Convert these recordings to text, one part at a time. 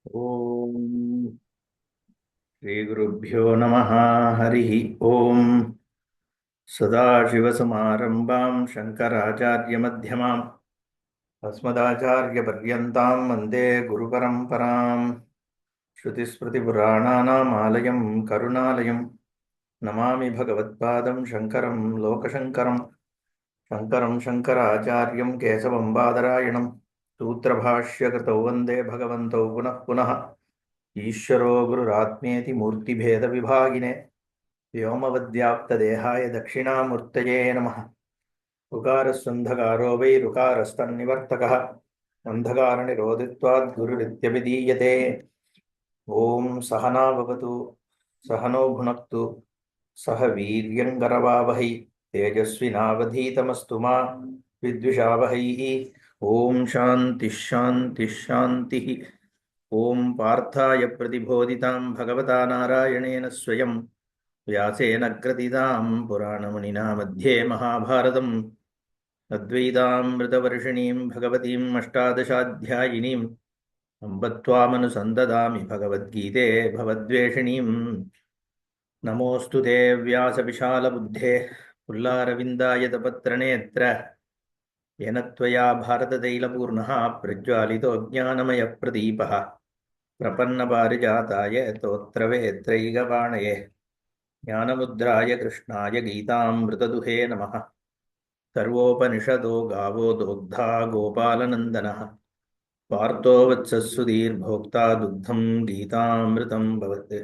ओम श्री गुरुभ्यो नमः। हरि ओम। सदाशिवसमारंभां शंकराचार्यमध्यमाम् अस्मदाचार्यपर्यन्तां वन्दे गुरुपरम्पराम्। श्रुतिस्मृतिपुराणानाम् आलयं करुणालयं नमामि भगवत्पादं शङ्करं लोकशङ्करम्। शङ्करं शङ्कराचार्यं केशवं बादरायणं सूत्रभाष्यकृतौ वन्दे भगवन्तौ पुनः पुनः। ईश्वरो गुरुरात्मेति मूर्तिभेदविभागिने व्योमवद्व्याप्तदेहाय दक्षिणामूर्तये नमः। ऋकारस्वन्धकारो वै ऋकारस्तन्निवर्तकः अन्धकारनिरोधित्वात् गुरुरित्यभिधीयते। ॐ सहना भवतु सहनो भुनक्तु सह वीर्यङ्करवावहै तेजस्विनावधीतमस्तु मा विद्विषावहैः। ॐ शान्तिः शान्तिः शान्तिः। ॐ पार्थाय प्रतिबोधितां भगवता नारायणेन स्वयं व्यासेन ग्रथितां पुराणमुनिना मध्ये महाभारतम् अद्वैतामृतवर्षिणीं भगवतीम् अष्टादशाध्यायिनीम् अम्ब त्वामनुसन्ददामि भगवद्गीते भवद्वेषिणीम्। नमोऽस्तु ते व्यासविशालबुद्धे पुल्लारविन्दायतपत्रनेत्र येन त्वया भारततैलपूर्णः प्रज्वालितो ज्ञानमयप्रदीपः प्रपन्नपारिजाताय तोत्रवेत्रैकपाणये ज्ञानमुद्राय कृष्णाय गीतामृतदुहे नमः। सर्वोपनिषदो गावो दोग्धा गोपालनन्दनः पार्थो वत्सः दुग्धं गीतामृतं भवत्।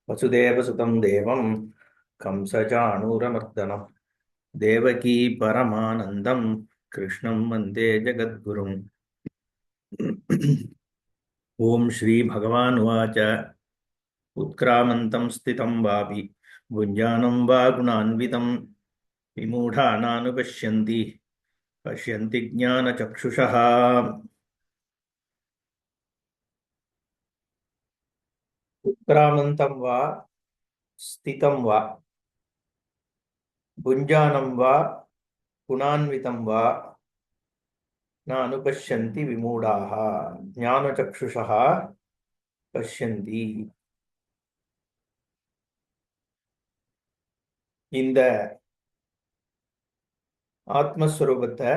वसुदेवसुतं देवं कंसचाणूरमर्दनं देवकी परमानन्दं कृष्णं वन्दे जगद्गुरुम्। ॐ श्रीभगवानुवाच उत्क्रामन्तं स्थितं वापि भुञ्जानं वा गुणान्वितं विमूढानानुपश्यन्ति पश्यन्ति ज्ञानचक्षुषः। उत्क्रामन्तं वा स्थितं वा भुञ्जानं वा गुणान्वितं वा न अनुपश्यन्ति विमूढाः ज्ञानचक्षुषः பஷ்யந்தி. இந்த ஆத்மஸ்வரூபத்தை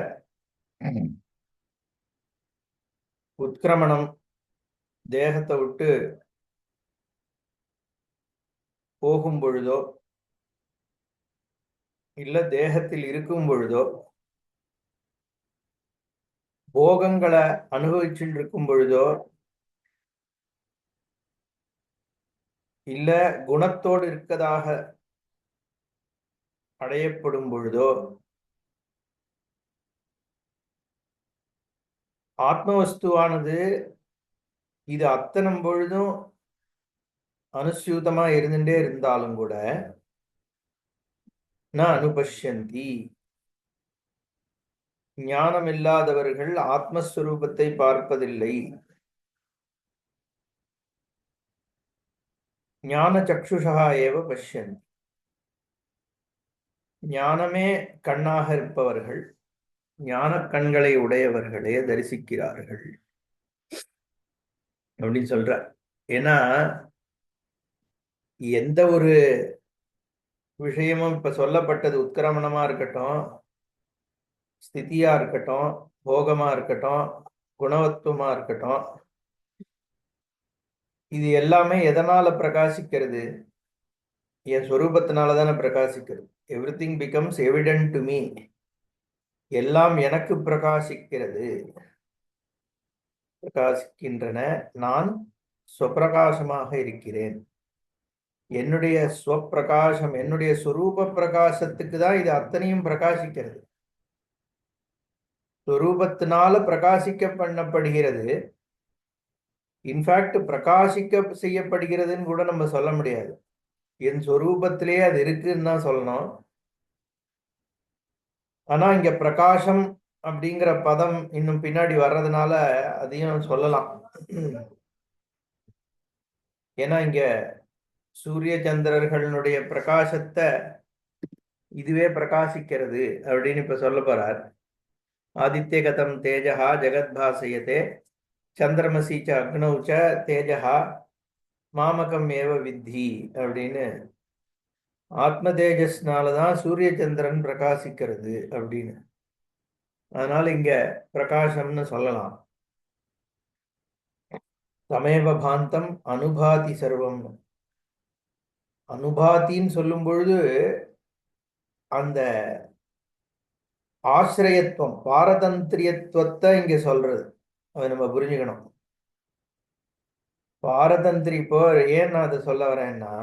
உத்கிரமணம் தேகத்தை விட்டு போகும் பொழுதோ இல்ல தேகத்தில் இருக்கும் பொழுதோ போகங்களை அனுபவிச்சுட்டு இருக்கும் பொழுதோ இல்ல குணத்தோடு இருக்கதாக அடையப்படும் பொழுதோ ஆத்மவஸ்துவானது இது அத்தனை பொழுதும் அனுசியூதமா இருந்துட்டே இருந்தாலும் கூட ந அனுபஷ்யந்தி ஞானம் இல்லாதவர்கள் ஆத்மஸ்வரூபத்தை பார்ப்பதில்லை. ஞான சக்ஷுஷா ஏவ பஷ்யந்தி. ஞானமே கண்ணாக இருப்பவர்கள் ஞான கண்களை உடையவர்களே தரிசிக்கிறார்கள் அப்படின்னு சொல்ற. ஏன்னா எந்த ஒரு விஷயமும் இப்ப சொல்லப்பட்டது உத்கிரமணமா இருக்கட்டும், ஸ்திதியா இருக்கட்டும், போகமா இருக்கட்டும், குணவத்துவமா இருக்கட்டும், இது எல்லாமே எதனால பிரகாசிக்கிறது? என் ஸ்வரூபத்தினாலதானே பிரகாசிக்கிறது. Everything becomes evident to me. எல்லாம் எனக்கு பிரகாசிக்கிறது, பிரகாசிக்கின்றன. நான் ஸ்வப்பிரகாசமாக இருக்கிறேன். என்னுடைய ஸ்வப்பிரகாசம், என்னுடைய ஸ்வரூப பிரகாசத்துக்கு தான் இது அத்தனையும் பிரகாசிக்கிறது. ஸ்வரூபத்தினால பிரகாசிக்க பண்ணப்படுகிறது. இன்ஃபேக்ட் பிரகாசிக்க செய்யப்படுகிறதுன்னு கூட நம்ம சொல்ல முடியாது. என் ஸ்வரூபத்திலேயே அது இருக்குன்னு தான் சொல்லணும். ஆனா இங்க பிரகாசம் அப்படிங்கிற பதம் இன்னும் பின்னாடி வர்றதுனால அதையும் சொல்லலாம். ஏன்னா இங்க சூரிய சந்திரர்களுடைய பிரகாசத்தை இதுவே பிரகாசிக்கிறது அப்படின்னு இப்ப சொல்ல போறார். ஆதித்ய கதம் தேஜகா ஜெகத் பாசயத்தே சந்திரமசி ச அக்னௌ ச தேஜஹா மாமகம் ஏவ வித்தி அப்படின்னு ஆத்ம தேஜஸ்னாலதான் சூரிய சந்திரன் பிரகாசிக்கிறது அப்படின்னு. அதனால இங்க பிரகாசம்னு சொல்லலாம். தமேவ பாந்தம் அனுபாதி சர்வம். அனுபாத்தின்னு சொல்லும் பொழுது அந்த ஆசிரியத்துவம் பாரதந்திரியத்துவத்தை இங்க சொல்றது. அதை நம்ம புரிஞ்சுக்கணும். பாரதந்திரி இப்போ ஏன் நான் அதை சொல்ல வரேன்னா,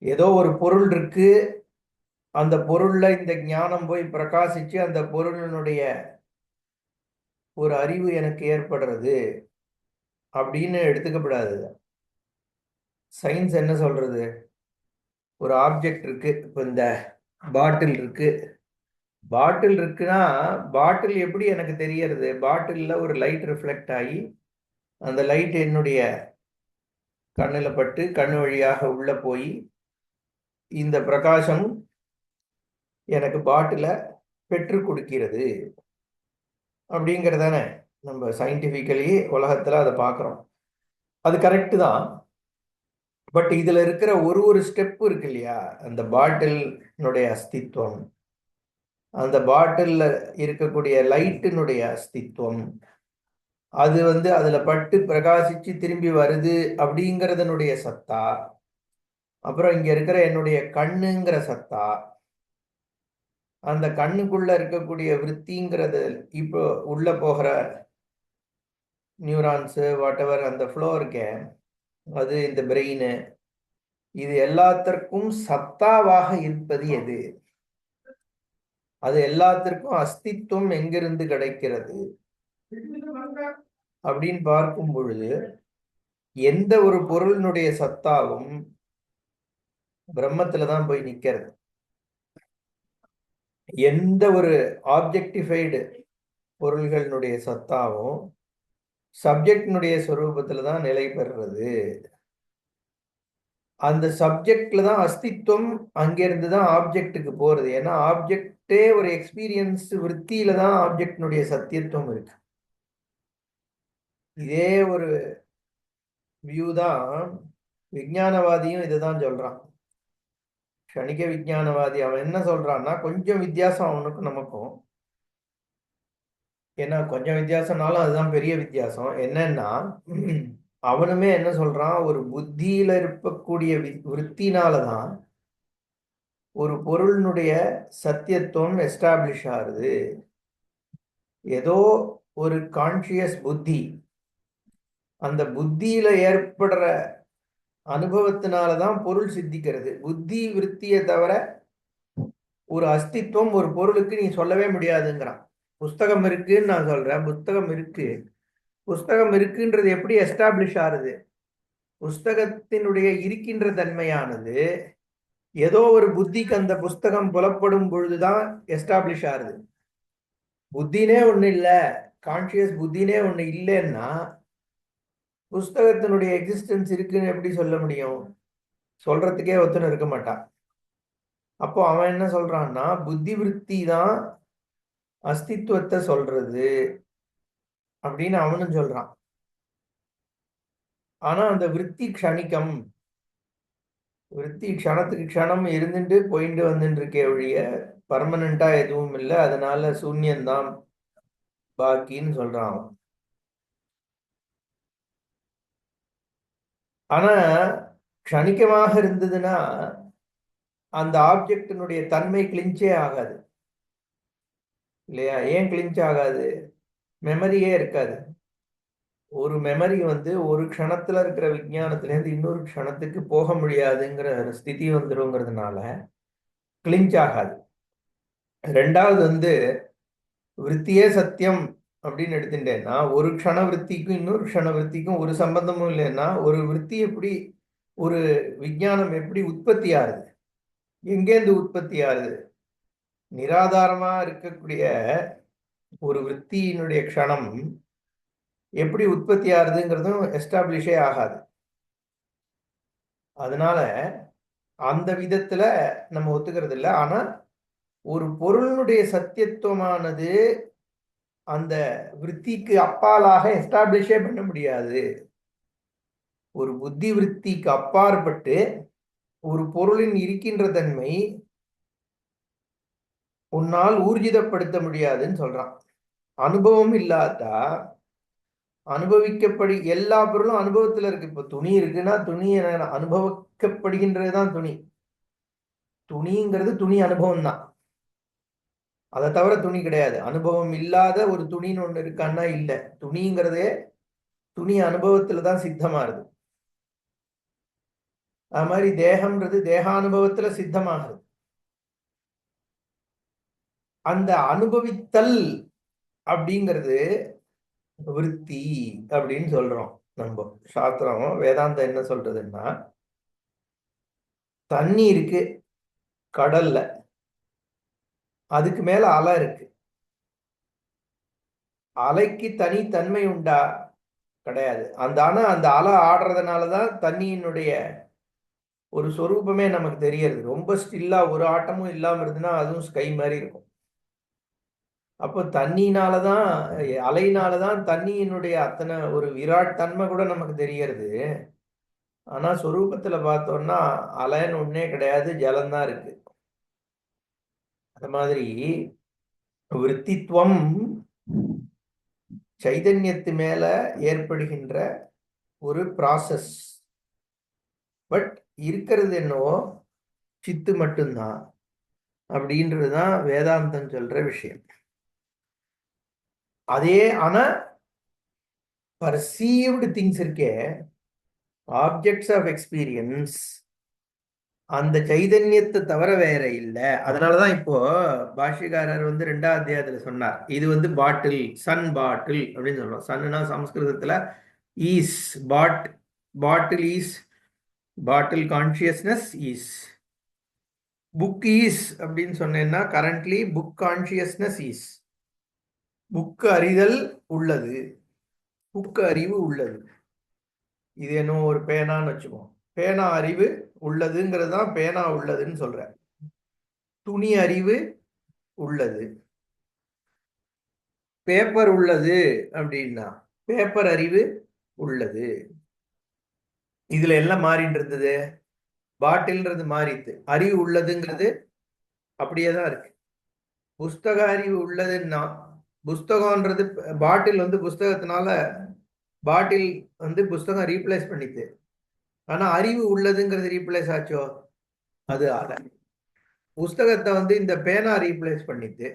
ஏதோ ஒரு பொருள் இருக்கு, அந்த பொருள்ல இந்த ஞானம் போய் பிரகாசிச்சு அந்த பொருளினுடைய ஒரு அறிவு எனக்கு ஏற்படுறது அப்படின்னு எடுத்துக்கப்படாது. சயின்ஸ் என்ன சொல்றது, ஒரு ஆப்ஜெக்ட் இருக்கு, இப்போ இந்த பாட்டில் இருக்கு. பாட்டில் இருக்குன்னா பாட்டில் எப்படி எனக்கு தெரியறது? பாட்டில்ல ஒரு லைட் ரிஃப்ளெக்ட் ஆகி அந்த லைட் என்னுடைய கண்ணில் பட்டு கண்ணு வழியாக உள்ள போய் இந்த பிரகாசம் எனக்கு பாட்டில பெற்று கொடுக்கிறது அப்படிங்கிறதானே நம்ம சயின்டிபிக்கலி உலகத்துல அதை பார்க்குறோம். அது கரெக்டு தான். பட் இதுல இருக்கிற ஒரு ஸ்டெப் இருக்கு இல்லையா, அந்த பாட்டிலுடைய அஸ்தித்வம், அந்த பாட்டில்ல இருக்கக்கூடிய லைட்டினுடைய அஸ்தித்வம், அது அதுல பட்டு பிரகாசிச்சு திரும்பி வருது அப்படிங்கிறதனுடைய சத்தா, அப்புறம் இங்க இருக்கிற என்னுடைய கண்ணுங்கிற சத்தா, அந்த கண்ணுக்குள்ள இருக்கக்கூடிய விற்த்திங்கிறது, இப்போ உள்ள போகிற நியூரான்ஸு வாட்டவர் அந்த ஃப்ளோ இருக்கே, அது இந்த பிரெயின், இது எல்லாத்திற்கும் சத்தாவாக இருப்பது எது? அது எல்லாத்திற்கும் அஸ்தித்வம் எங்கிருந்து கிடைக்கிறது அப்படின்னு பார்க்கும் பொழுது எந்த ஒரு பொருளினுடைய சத்தாவும் பிரம்மத்துலதான் போய் நிக்கிறது. எந்த ஒரு ஆப்ஜெக்டிஃபைடு பொருள்களினுடைய சத்தாவும் சப்ஜெக்டினுடைய ஸ்வரூபத்துல தான் நிலை பெறுறது. அந்த சப்ஜெக்ட்ல தான் அஸ்தித்வம் அங்கிருந்து தான் ஆப்ஜெக்டுக்கு போறது. ஏன்னா ஆப்ஜெக்டே ஒரு எக்ஸ்பீரியன்ஸ் விற்த்தியில தான் ஆப்ஜெக்டினுடைய சத்தியத்துவம் இருக்கு. இதே ஒரு வியூ தான் விஞ்ஞானவாதியும் இதுதான் சொல்றான். கணிக விஞ்ஞானவாதி அவன் என்ன சொல்றான்னா, கொஞ்சம் வித்தியாசம் அவனுக்கும் நமக்கும். ஏன்னா கொஞ்சம் வித்தியாசம்னாலும் அதுதான் பெரிய வித்தியாசம். என்னன்னா அவனுமே என்ன சொல்றான், ஒரு புத்தியில இருக்கக்கூடிய விற்த்தினாலதான் ஒரு பொருளினுடைய சத்தியத்துவம் எஸ்டாப்ளிஷ் ஆகுது. ஏதோ ஒரு கான்சியஸ் புத்தி, அந்த புத்தியில ஏற்படுற அனுபவத்தினாலதான் பொருள் சித்திக்கிறது. புத்தி விற்த்தியை தவிர ஒரு அஸ்தித்வம் ஒரு பொருளுக்கு நீ சொல்லவே முடியாதுங்கிறான். புஸ்தகம் இருக்குன்னு நான் சொல்றேன், புஸ்தகம் இருக்கு. புஸ்தகம் இருக்குன்றது எப்படி எஸ்டாப்ளிஷ் ஆகுது? புஸ்தகத்தினுடைய இருக்கின்ற தன்மையானது ஏதோ ஒரு புத்திக்கு அந்த புஸ்தகம் புலப்படும் பொழுதுதான் எஸ்டாப்ளிஷ் ஆகுது. புத்தினே ஒண்ணு இல்ல, கான்சியஸ் புத்தினே ஒண்ணு இல்லைன்னா புஸ்தகத்தினுடைய எக்ஸிஸ்டன்ஸ் இருக்குன்னு எப்படி சொல்ல முடியும்? சொல்றதுக்கே ஒருத்தன் இருக்க மாட்டான். அப்போ அவன் என்ன சொல்றான்னா, புத்தி விருத்தி தான் அஸ்தித்வத்தை சொல்றது அப்படின்னு அவனும் சொல்றான். ஆனா அந்த விருத்தி க்ஷணிகம், விருத்தி க்ஷணத்துக்கு க்ஷணம் இருந்துட்டு போயிட்டு வந்துட்டு இருக்கே ஒழிய பர்மனண்டா எதுவும் இல்லை. அதனால சூன்யந்தான் பாக்கின்னு சொல்றான். ஆனா க்ஷணிகமாக இருந்ததுன்னா அந்த ஆப்ஜெக்டினுடைய தன்மை கிளிஞ்சே ஆகாது இல்லையா? ஏன் கிளிஞ்ச் ஆகாது? மெமரியே இருக்காது. ஒரு மெமரி ஒரு க்ஷணத்துல இருக்கிற விஞ்ஞானத்துல இருந்து இன்னொரு க்ஷணத்துக்கு போக முடியாதுங்கிற ஸ்திதி வந்துருங்கிறதுனால கிளிஞ்ச் ஆகாது. ரெண்டாவது விற்த்தியே சத்தியம் அப்படின்னு எடுத்துட்டேன்னா, ஒரு க்ஷண விற்த்திக்கும் இன்னொரு க்ஷண விற்த்திக்கும் ஒரு சம்பந்தமும் இல்லைன்னா ஒரு விற்பி எப்படி, ஒரு விஞ்ஞானம் எப்படி உற்பத்தி ஆகுது? எங்கேருந்து உற்பத்தி ஆகுது? நிராதாரமா இருக்கக்கூடிய ஒரு விற்த்தியினுடைய க்ஷணம் எப்படி உற்பத்தி ஆகுதுங்கிறதும் எஸ்டாப்ளிஷே ஆகாது. அதனால அந்த விதத்துல நம்ம ஒத்துக்கிறது இல்லை. ஆனா ஒரு பொருளினுடைய சத்தியத்துவமானது அந்த விற்த்திக்கு அப்பாலாக எஸ்டாப்ளிஷே பண்ண முடியாது. ஒரு புத்தி விற்த்திக்கு அப்பாற்பட்டு ஒரு பொருளின் இருக்கின்ற தன்மை உன்னால் ஊர்ஜிதப்படுத்த முடியாதுன்னு சொல்றான். அனுபவம் இல்லாதா அனுபவிக்கப்படி எல்லா பொருளும் அனுபவத்துல இருக்கு. இப்ப துணி இருக்குன்னா துணி அனுபவிக்கப்படுகின்றதுதான் துணி. துணிங்கிறது துணி அனுபவம் தான். அதை தவிர துணி கிடையாது. அனுபவம் இல்லாத ஒரு துணின்னு ஒண்ணு இருக்கான்னா இல்ல. துணிங்கிறதே துணி அனுபவத்துல தான் சித்தமாகுது. அது மாதிரி தேகம்ன்றது தேகானுபவத்துல சித்தமாகுது. அந்த அனுபவித்தல் அப்படிங்கிறது விருத்தி அப்படின்னு சொல்றோம். நம்ம சாஸ்திரம் வேதாந்தம் என்ன சொல்றதுன்னா, தண்ணி இருக்கு கடல்ல, அதுக்கு மேல அலை இருக்கு. அலைக்கு தனி தன்மை உண்டா? கிடையாது. ஆனா அந்த அலை ஆடுறதுனாலதான் தண்ணியினுடைய ஒரு சொரூபமே நமக்கு தெரியறது. ரொம்ப ஸ்டில்லா ஒரு ஆட்டமும் இல்லாம இருந்துன்னா அதுவும் ஸ்கை மாதிரி இருக்கும். அப்போ தண்ணினாலதான் அலையினாலதான் தண்ணியினுடைய அத்தனை ஒரு விராட் தன்மை கூட நமக்கு தெரியறது. ஆனா சொரூபத்துல பார்த்தோம்னா அலைன்னு ஒன்னே கிடையாது, ஜலம்தான் இருக்கு. அது மாதிரி விருத்தித்துவம் சைதன்யத்து மேல ஏற்படுகின்ற ஒரு ப்ராசஸ். பட் இருக்கிறது என்னவோ சித்து மட்டும்தான் அப்படின்றதுதான் வேதாந்தம் சொல்ற விஷயம். அதே ஆனா பர்சீவ்டு திங்ஸ் இருக்கே, ஆப்ஜெக்ட்ஸ் ஆஃப் எக்ஸ்பீரியன்ஸ், அந்த சைதன்யத்தை தவிர வேற இல்லை. அதனாலதான் இப்போ பாஷ்யக்காரர் 2ஆம் அத்தியாயத்துல சொன்னார், இது பாட்டில், சன் பாட்டில் அப்படின்னு சொல்றோம். சன்னுனா சம்ஸ்கிருதத்துல ஈஸ், பாட்டில் ஈஸ், பாட்டில் கான்சியஸ்னஸ் ஈஸ். புக் ஈஸ் அப்படின்னு சொன்னேன்னா கரண்ட்லி புக் கான்சியஸ்னஸ் ஈஸ். புக்கு அறிதல் உள்ளது, புக்கு அறிவு உள்ளது. இது என்ன ஒரு பேனான்னு வச்சுக்கோம். பேனா அறிவு உள்ளதுங்கிறது தான் பேனா உள்ளதுன்னு சொல்ற. துணி அறிவு உள்ளது, பேப்பர் உள்ளது அப்படின்னா பேப்பர் அறிவு உள்ளது. இதுல எல்லாம் மாறிட்டு இருந்தது, பாட்டில்ன்றது மாறித்து, அறிவு உள்ளதுங்கிறது அப்படியேதான் இருக்கு. புஸ்தக அறிவு உள்ளதுன்னா புஸ்தகம்ன்றது பாட்டில் புஸ்தகத்தினால பாட்டில் புஸ்தகம் ரீப்ளேஸ் பண்ணித்து. ஆனா அறிவு உள்ளதுங்கிறது ரீப்ளேஸ் ஆச்சோ? அது ஆல. புஸ்தகத்தை இந்த பேனா ரீப்ளேஸ் பண்ணித்து.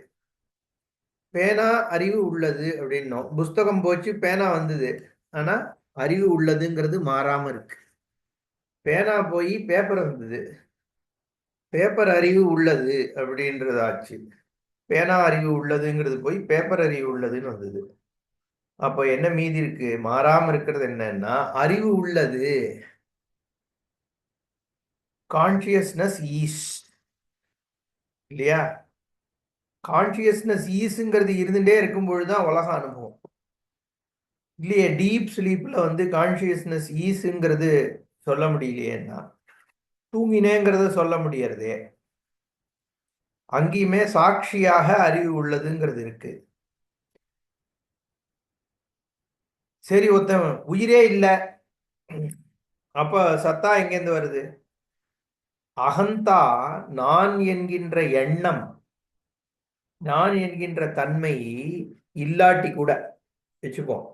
பேனா அறிவு உள்ளது அப்படின்னோம், புஸ்தகம் போச்சு பேனா வந்தது. ஆனா அறிவு உள்ளதுங்கிறது மாறாம இருக்கு. பேனா போய் பேப்பர் வந்தது, பேப்பர் அறிவு உள்ளது அப்படின்றது ஆச்சு. பேனா அறிவு உள்ளதுங்கிறது போய் பேப்பர் அறிவு உள்ளதுன்னு வந்தது. அப்போ என்ன மீதி இருக்கு? மாறாம இருக்கிறது என்னன்னா அறிவு உள்ளது, கான்சியஸ்னஸ் ஈஸ். இல்லையா? கான்சியஸ்னஸ் ஈஸுங்கிறது இருந்துட்டே இருக்கும் பொழுதுதான் உலக அனுபவம். இல்லையே, டீப் ஸ்லீப்ல கான்சியஸ்னஸ் ஈஸுங்கிறது சொல்ல முடியலையேன்னா தூங்கினேங்கிறத சொல்ல முடியறதே. அங்கேயுமே சாட்சியாக அறிவு உள்ளதுங்கிறது இருக்கு. சரி, ஒருத்தன் உயிரே இல்லை, அப்ப சத்தா எங்கேருந்து வருது? அகந்தா, நான் என்கின்ற எண்ணம், நான் என்கின்ற தன்மை இல்லாட்டி கூட வச்சுப்போம்,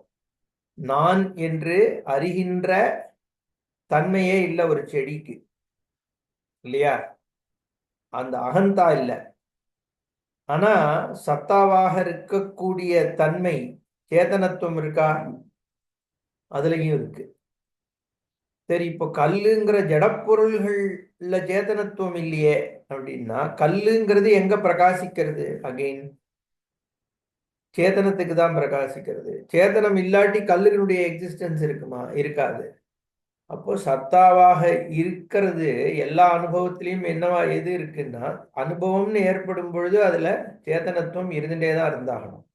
நான் என்று அறிகின்ற தன்மையே இல்லை ஒரு செடிக்கு. இல்லையா? அந்த அகந்தா இல்லை. ஆனா சத்தாவாக இருக்கக்கூடிய தன்மை, சேதனத்துவம் இருக்கா? அதுலயும் இருக்கு. சரி, இப்போ கல்லுங்கிற ஜடப்பொருள்கள்ல சேதனத்துவம் இல்லையே அப்படின்னா கல்லுங்கிறது எங்க பிரகாசிக்கிறது? அகைன் சேதனத்துக்கு தான் பிரகாசிக்கிறது. சேதனம் இல்லாட்டி கல்லுகளுடைய எக்ஸிஸ்டன்ஸ் இருக்குமா? இருக்காது. அப்போ சத்தாவாக இருக்கிறது எல்லா அனுபவத்திலையும் என்னவா எது இருக்குன்னா, அனுபவம்னு ஏற்படும் பொழுது அதுல சேதனத்துவம் இருந்துட்டே தான் இருந்தாகணும்.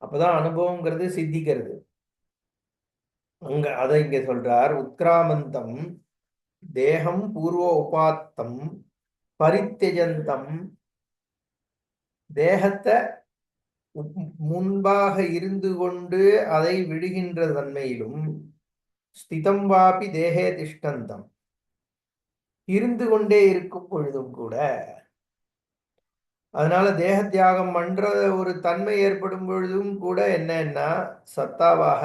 அப்பதான் அனுபவங்கிறது சித்திக்கிறது. அதை இங்க சொல்றார். உத்கிராமந்தம் தேகம் பூர்வ உபாத்தம் பரித்தியஜந்தம். தேகத்தை முன்பாக இருந்து கொண்டு அதை விடுகின்ற தன்மையிலும் ஸ்திதம் வாபி தேகே திஷ்டந்தம் இருந்து கொண்டே இருக்கும் பொழுதும் கூட, அதனால தேக தியாகம் பண்ற ஒரு தன்மை ஏற்படும் பொழுதும் கூட என்னன்னா சத்தாவாக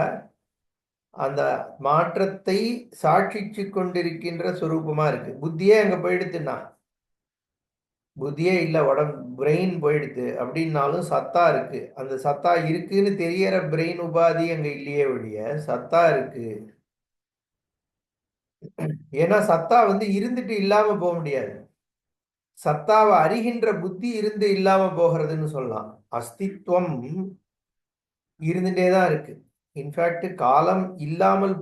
அந்த மாற்றத்தை சாட்சிச்சு கொண்டிருக்கின்ற சுரூபமா இருக்கு. புத்தியே அங்க போயிடுத்துன்னா, புத்தியே இல்ல, உடம்பு பிரெயின் போயிடுது அப்படின்னாலும் சத்தா இருக்கு. அந்த சத்தா இருக்குன்னு தெரியற பிரெயின் உபாதி அங்க இல்லையே ஒழிய சத்தா இருக்கு. ஏன்னா சத்தா இருந்துட்டு இல்லாம போக முடியாது. சத்தாவை அறிகின்ற புத்தி இருந்து இல்லாம போகிறதுன்னு சொல்லலாம். அஸ்தித்வம் இருந்துட்டே தான் இருக்கு. இன்ஃபேக்ட் காலம் இல்லாமல்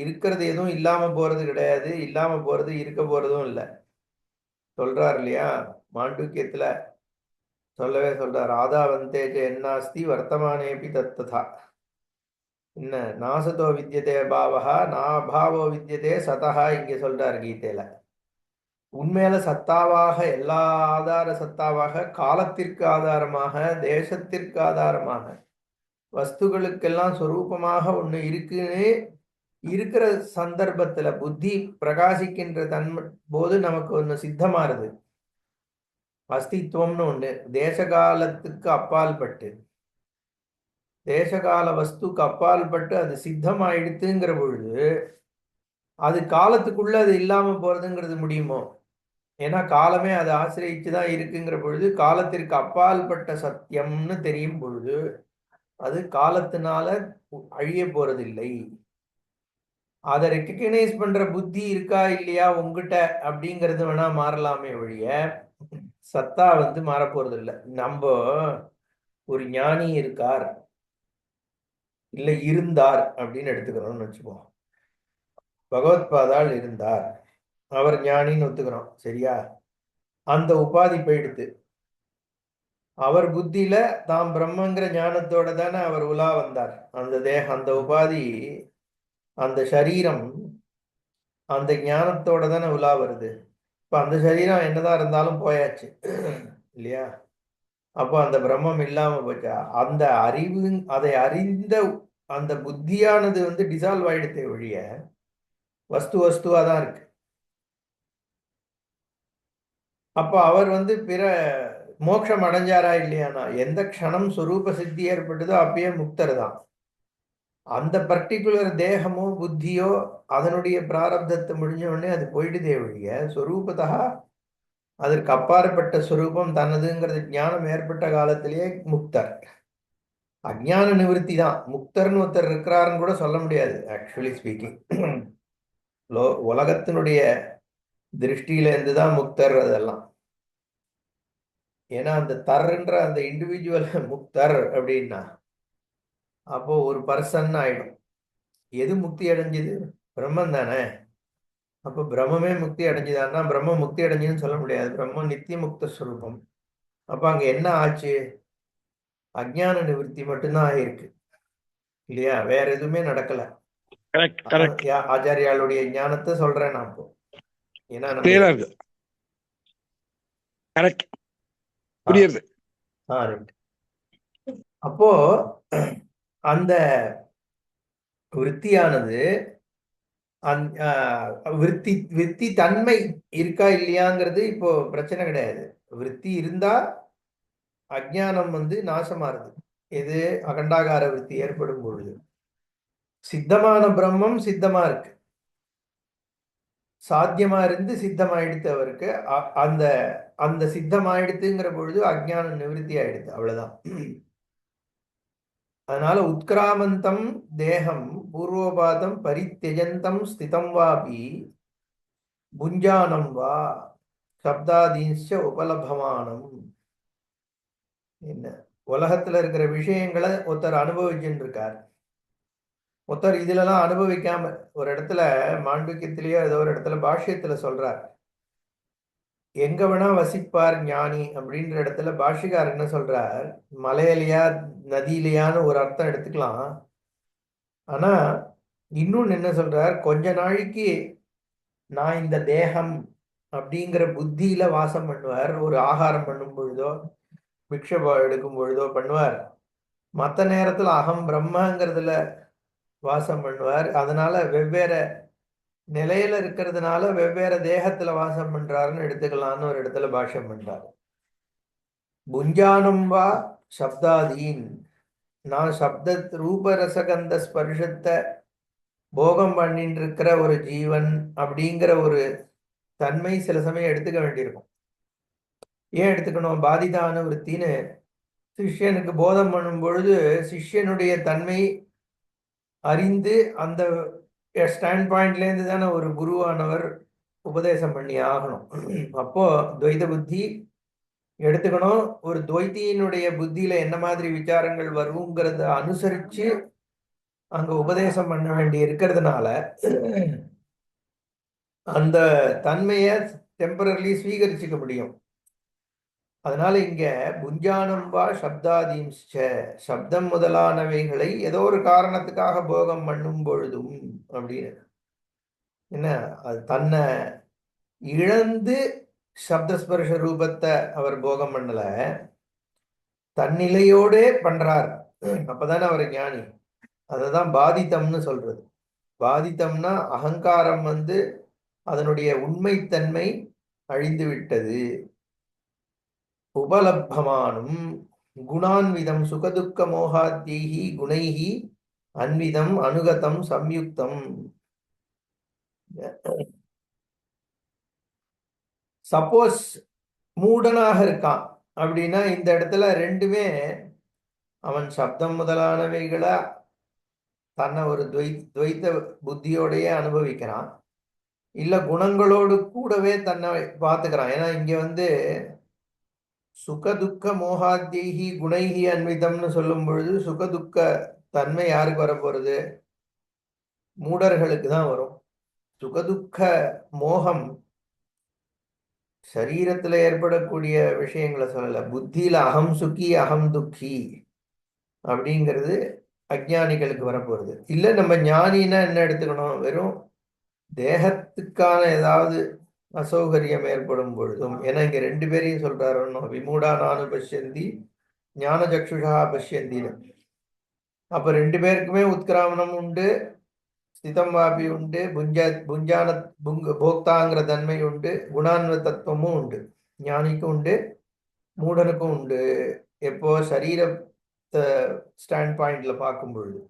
இருக்கிறது எதுவும் இல்லாம போறது கிடையாது, இல்லாம போறது இருக்க போறதும் இல்லை. சொல்றார் இல்லையா மாண்டூக்கியத்துல, சொல்லவே சொல்றார், ஆதாவந்தேஜ என்னாஸ்தி வர்த்தமானேபி தத்ததா. என்ன நாசதோ வித்யதே பாவகா நாபாவோ வித்யதே சதஹா இங்க சொல்றார் கீதையில. உண்மையில சத்தாவாக, எல்லா ஆதார சத்தாவாக, காலத்திற்கு ஆதாரமாக, தேசத்திற்கு ஆதாரமாக, வஸ்துகளுக்கெல்லாம் சொரூபமாக ஒண்ணு இருக்குன்னு இருக்கிற சந்தர்ப்பத்துல புத்தி பிரகாசிக்கின்ற தன்மை போது நமக்கு ஒண்ணு சித்தமாறுது. அஸ்தித்வம்னு ஒண்ணு தேசகாலத்துக்கு அப்பால் பட்டு, தேசகால வஸ்துக்கு அப்பால் பட்டு அது சித்தம் ஆயிடுத்துங்கிற பொழுது அது காலத்துக்குள்ள அது இல்லாம போறதுங்கிறது முடியுமோ? ஏன்னா காலமே அதை ஆசிரியச்சுதான் இருக்குங்கிற பொழுது காலத்திற்கு அப்பால் பட்ட சத்தியம்னு தெரியும் பொழுது அது காலத்தினால அழிய போறதில்லை. அதை ரெக்கக்னைஸ் பண்ற புத்தி இருக்கா இல்லையா உங்ககிட்ட அப்படிங்கிறது வேணா மாறலாமே ஒழிய சத்தா மாறப்போறது இல்லை. நம்ம ஒரு ஞானி இருக்கார் இல்ல இருந்தார் அப்படின்னு எடுத்துக்கிறோம்னு வச்சுப்போம். பகவத்பாதால் இருந்தார், அவர் ஞானின்னு ஒத்துக்கிறோம், சரியா? அந்த உபாதி போயிடுத்து. அவர் புத்தியில தாம் பிரம்மங்கிற ஞானத்தோட தானே அவர் உலா வந்தார். அந்த தேகம், அந்த உபாதி, அந்த சரீரம் அந்த ஞானத்தோட தானே உலா வருது. இப்ப அந்த சரீரம் என்னதான் இருந்தாலும் போயாச்சு இல்லையா? அப்போ அந்த பிரம்மம் இல்லாம போச்சா? அந்த அறிவு, அதை அறிந்த அந்த புத்தியானது டிசால்வ் ஆயிடுத்தே ஒழிய வஸ்து வஸ்துவா தான் இருக்கு. அப்ப அவர் பிற மோட்சம் அடைஞ்சாரா இல்லையானா? எந்த க்ஷணம் சொரூப சித்தி ஏற்பட்டதோ அப்பயே முக்தர் தான். அந்த பர்டிகுலர் தேகமோ புத்தியோ அதனுடைய பிராரப்தத்தை முடிஞ்ச உடனே அது போயிடுதே ஒழிய சொரூபத்தா அதற்கு அப்பாற்பட்ட சொரூபம் தனதுங்கிறது ஞானம் ஏற்பட்ட காலத்திலேயே முக்தர். அஜ்ஞான நிவர்த்தி தான். முக்தர்னு ஒருத்தர் இருக்கிறாருன்னு கூட சொல்ல முடியாது ஆக்சுவலி ஸ்பீக்கிங். உலகத்தினுடைய திருஷ்டியில இருந்துதான் முக்தர் அதெல்லாம். ஏன்னா அந்த தர்ன்ற அந்த இண்டிவிஜுவல் முக்தர் அப்படின்னா அப்போ ஒரு பர்சன் ஆயிடும். எது முக்தி அடைஞ்சது? பிரம்மன் தானே. அப்போ பிரம்மமே முக்தி அடைஞ்சுதான்னா பிரம்ம முக்தி அடைஞ்சுன்னு சொல்ல முடியாது. பிரம்மம் நித்திய முக்த ஸ்வரூபம். அப்ப அங்க என்ன ஆச்சு? அஜ்ஞான நிவர்த்தி மட்டும்தான் ஆயிருக்கு இல்லையா? வேற எதுவுமே நடக்கல. ஆச்சாரியாளுடைய ஞானத்தை சொல்றேன் நான் இப்போ. ஏன்னா நம்ம அப்போ அந்த விற்த்தியானது விற்பி விற்பி தன்மை இருக்கா இல்லையாங்கிறது இப்போ பிரச்சனை கிடையாது. விற்பி இருந்தா அஜ்ஞானம் நாசமாறுது. எது? அகண்டாகார விற்பி ஏற்படும் பொழுது சித்தமான பிரம்மம் சித்தமா இருக்கு, சாத்தியமா இருந்து சித்தமாயிடுத்து அவருக்கு. அந்த அந்த சித்தமாயிடுத்துங்கிற பொழுது அஜ்ஞானம் நிவர்த்தி ஆயிடுது, அவ்வளவுதான். அதனால உத்கிராமந்தம் தேகம் பூர்வோபாதம் பரித்தியஜந்தம் ஸ்திதம் வாபி புஞ்சானம் வா சப்தாதீன்ச்ச உபலபமானம். என்ன உலகத்துல இருக்கிற விஷயங்களை ஒருத்தர் அனுபவிச்சுட்டு இருக்கார். ஒருத்தர் இதுலலாம் அனுபவிக்காம ஒரு இடத்துல மாண்டூக்கியத்திலேயோ ஏதோ ஒரு இடத்துல பாஷ்யத்துல சொல்றார், எங்க வேணா வசிப்பார் ஞானி அப்படின்ற இடத்துல பாஷ்யக்காரர் என்ன சொல்றார், மலையிலையா நதியிலையான்னு ஒரு அர்த்தம் எடுத்துக்கலாம். ஆனா இன்னொன்னு என்ன சொல்றார், கொஞ்ச நாளைக்கு நான் இந்த தேகம் அப்படிங்கிற புத்தியில வாசம் பண்ணுவார். ஒரு ஆகாரம் பண்ணும் பொழுதோ பிக்ஷை எடுக்கும் பொழுதோ பண்ணுவார். மற்ற நேரத்துல அகம் பிரம்மங்கிறதுல வாசம் பண்ணுவார். அதனால வெவ்வேறு நிலையில இருக்கிறதுனால வெவ்வேறு தேகத்துல வாசம் பண்றாருன்னு எடுத்துக்கலாம்னு ஒரு இடத்துல பாஷ்யம் பண்றாரு. புஞ்சானம் வா சப்தாதீன், நான் சப்த ரூப ரசகந்த ஸ்பர்ஷத்தை போகம் பண்ணிட்டு இருக்கிற ஒரு ஜீவன் அப்படிங்கிற ஒரு தன்மை சில சமயம் எடுத்துக்க வேண்டியிருக்கும். ஏன் எடுத்துக்கணும்? பாதிதான விற்த்தின்னு சிஷ்யனுக்கு போதம் பண்ணும் பொழுது சிஷ்யனுடைய தன்மை அறிந்து அந்த ஸ்டாண்ட் பாயிண்ட்லேருந்து தானே ஒரு குருவானவர் உபதேசம் பண்ணி ஆகணும். அப்போ துவைத புத்தி எடுத்துக்கணும். ஒரு துவைத்தியினுடைய புத்தியில என்ன மாதிரி விசாரங்கள் வருங்கிறத அனுசரிச்சு அங்க உபதேசம் பண்ண வேண்டி இருக்கிறதுனால அந்த தன்மையை டெம்பரரி ஸ்வீகரிச்சுக்க முடியும். அதனால இங்க புஞ்சானம் வா சப்தாதீம்ச்ச, சப்தம் முதலானவைகளை ஏதோ ஒரு காரணத்துக்காக போகம் பண்ணும் பொழுதும் அப்படின்னு என்ன, அது தன்னை இழந்து சப்தஸ்பர்ஷ ரூபத்தை அவர் போகம் பண்ணல, தன்னிலையோடே பண்றார். அப்பதானே அவர் ஞானி. அததான் பாதித்தம்னு சொல்றது. பாதித்தம்னா அகங்காரம் அதனுடைய உண்மைத்தன்மை அழிந்து விட்டது. உபலப்தமானும் குணான்விதம் சுகதுக்க மோகாத்யைஹி குணைஹி அன்விதம் அனுகதம் சம்யுக்தம். சப்போஸ் மூடனாக இருக்கான் அப்படின்னா இந்த இடத்துல ரெண்டுமே, அவன் சப்தம் முதலானவைகளை தன்னை ஒரு துவைத்த புத்தியோடையே அனுபவிக்கிறான், இல்ல குணங்களோடு கூடவே தன்னை பார்த்துக்கிறான். ஏன்னா இங்க சுகதுக்க மோகாத்யைஹி குணைஹி அன்விதம்னு சொல்லும் பொழுது சுகதுக்க தன்மை யாருக்கு வரப்போறது? மூடர்களுக்கு தான் வரும். சுகதுக்க மோகம் சரீரத்துல ஏற்படக்கூடிய விஷயங்களை சொல்லல, புத்தியில அகம் சுக்கி அகம் துக்கி அப்படிங்கிறது அஜ்ஞானிகளுக்கு வரப்போறது. இல்ல நம்ம ஞானின்னா என்ன எடுத்துக்கணும்? வெறும் தேகத்துக்கான ஏதாவது அசௌகரியம் ஏற்படும் பொழுதும், ஏன்னா இங்க ரெண்டு பேரையும் சொல்றாரு, விமூடா நானு பஷ்யந்தி ஞான சக்ஷுஷா பஷ்யந்தின்னு. அப்ப ரெண்டு பேருக்குமே உத்கிராமணம் உண்டு, ஸ்திதம் வாபி உண்டு, புஞ்சான போக்தாங்கிற தன்மை உண்டு, குணான்வ தத்துவமும் உண்டு. ஞானிக்கும் உண்டு, மூடனுக்கும் உண்டு. எப்போ சரீர ஸ்டாண்ட் பாயிண்ட்ல பார்க்கும் பொழுது,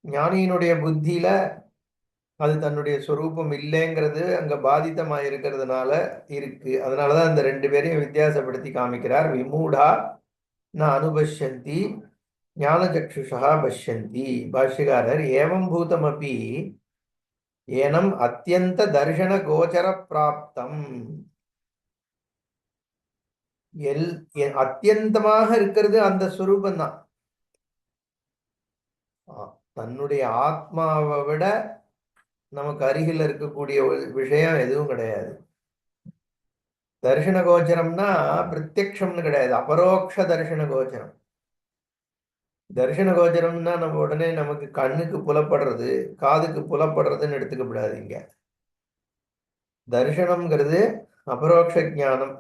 ஞானியினுடைய புத்தியில அது தன்னுடைய சொரூபம் இல்லைங்கிறது அங்க பாதித்தமா இருக்கிறதுனால இருக்கு. அதனாலதான் இந்த ரெண்டு பேரையும் வித்தியாசப்படுத்தி காமிக்கிறார். விமூடா ந அனுபஷ்யந்தி ஞான சக்ஷுஷா பஷ்யந்தி. பாஷ்யகாரர் ஏவம் பூதமபி ஏனம் அத்தியந்த தர்ஷன கோச்சர பிராப்தம். அத்தியந்தமாக இருக்கிறது அந்த ஸ்வரூபம் தான். தன்னுடைய ஆத்மாவை விட நமக்கு அருகில் இருக்கக்கூடிய ஒரு விஷயம் எதுவும் கிடையாது. தர்ஷன கோச்சரம்னா பிரத்யக்ஷம்னு கிடையாது, அபரோக்ஷ தர்ஷன கோச்சரம். தர்ஷன கோச்சரம்னா நம்ம உடனே நமக்கு கண்ணுக்கு புலப்படுறது காதுக்கு புலப்படுறதுன்னு எடுத்துக்கப்படாதீங்க. தர்ஷனம்ங்கிறது அபரோக்ஷ ஞானம்,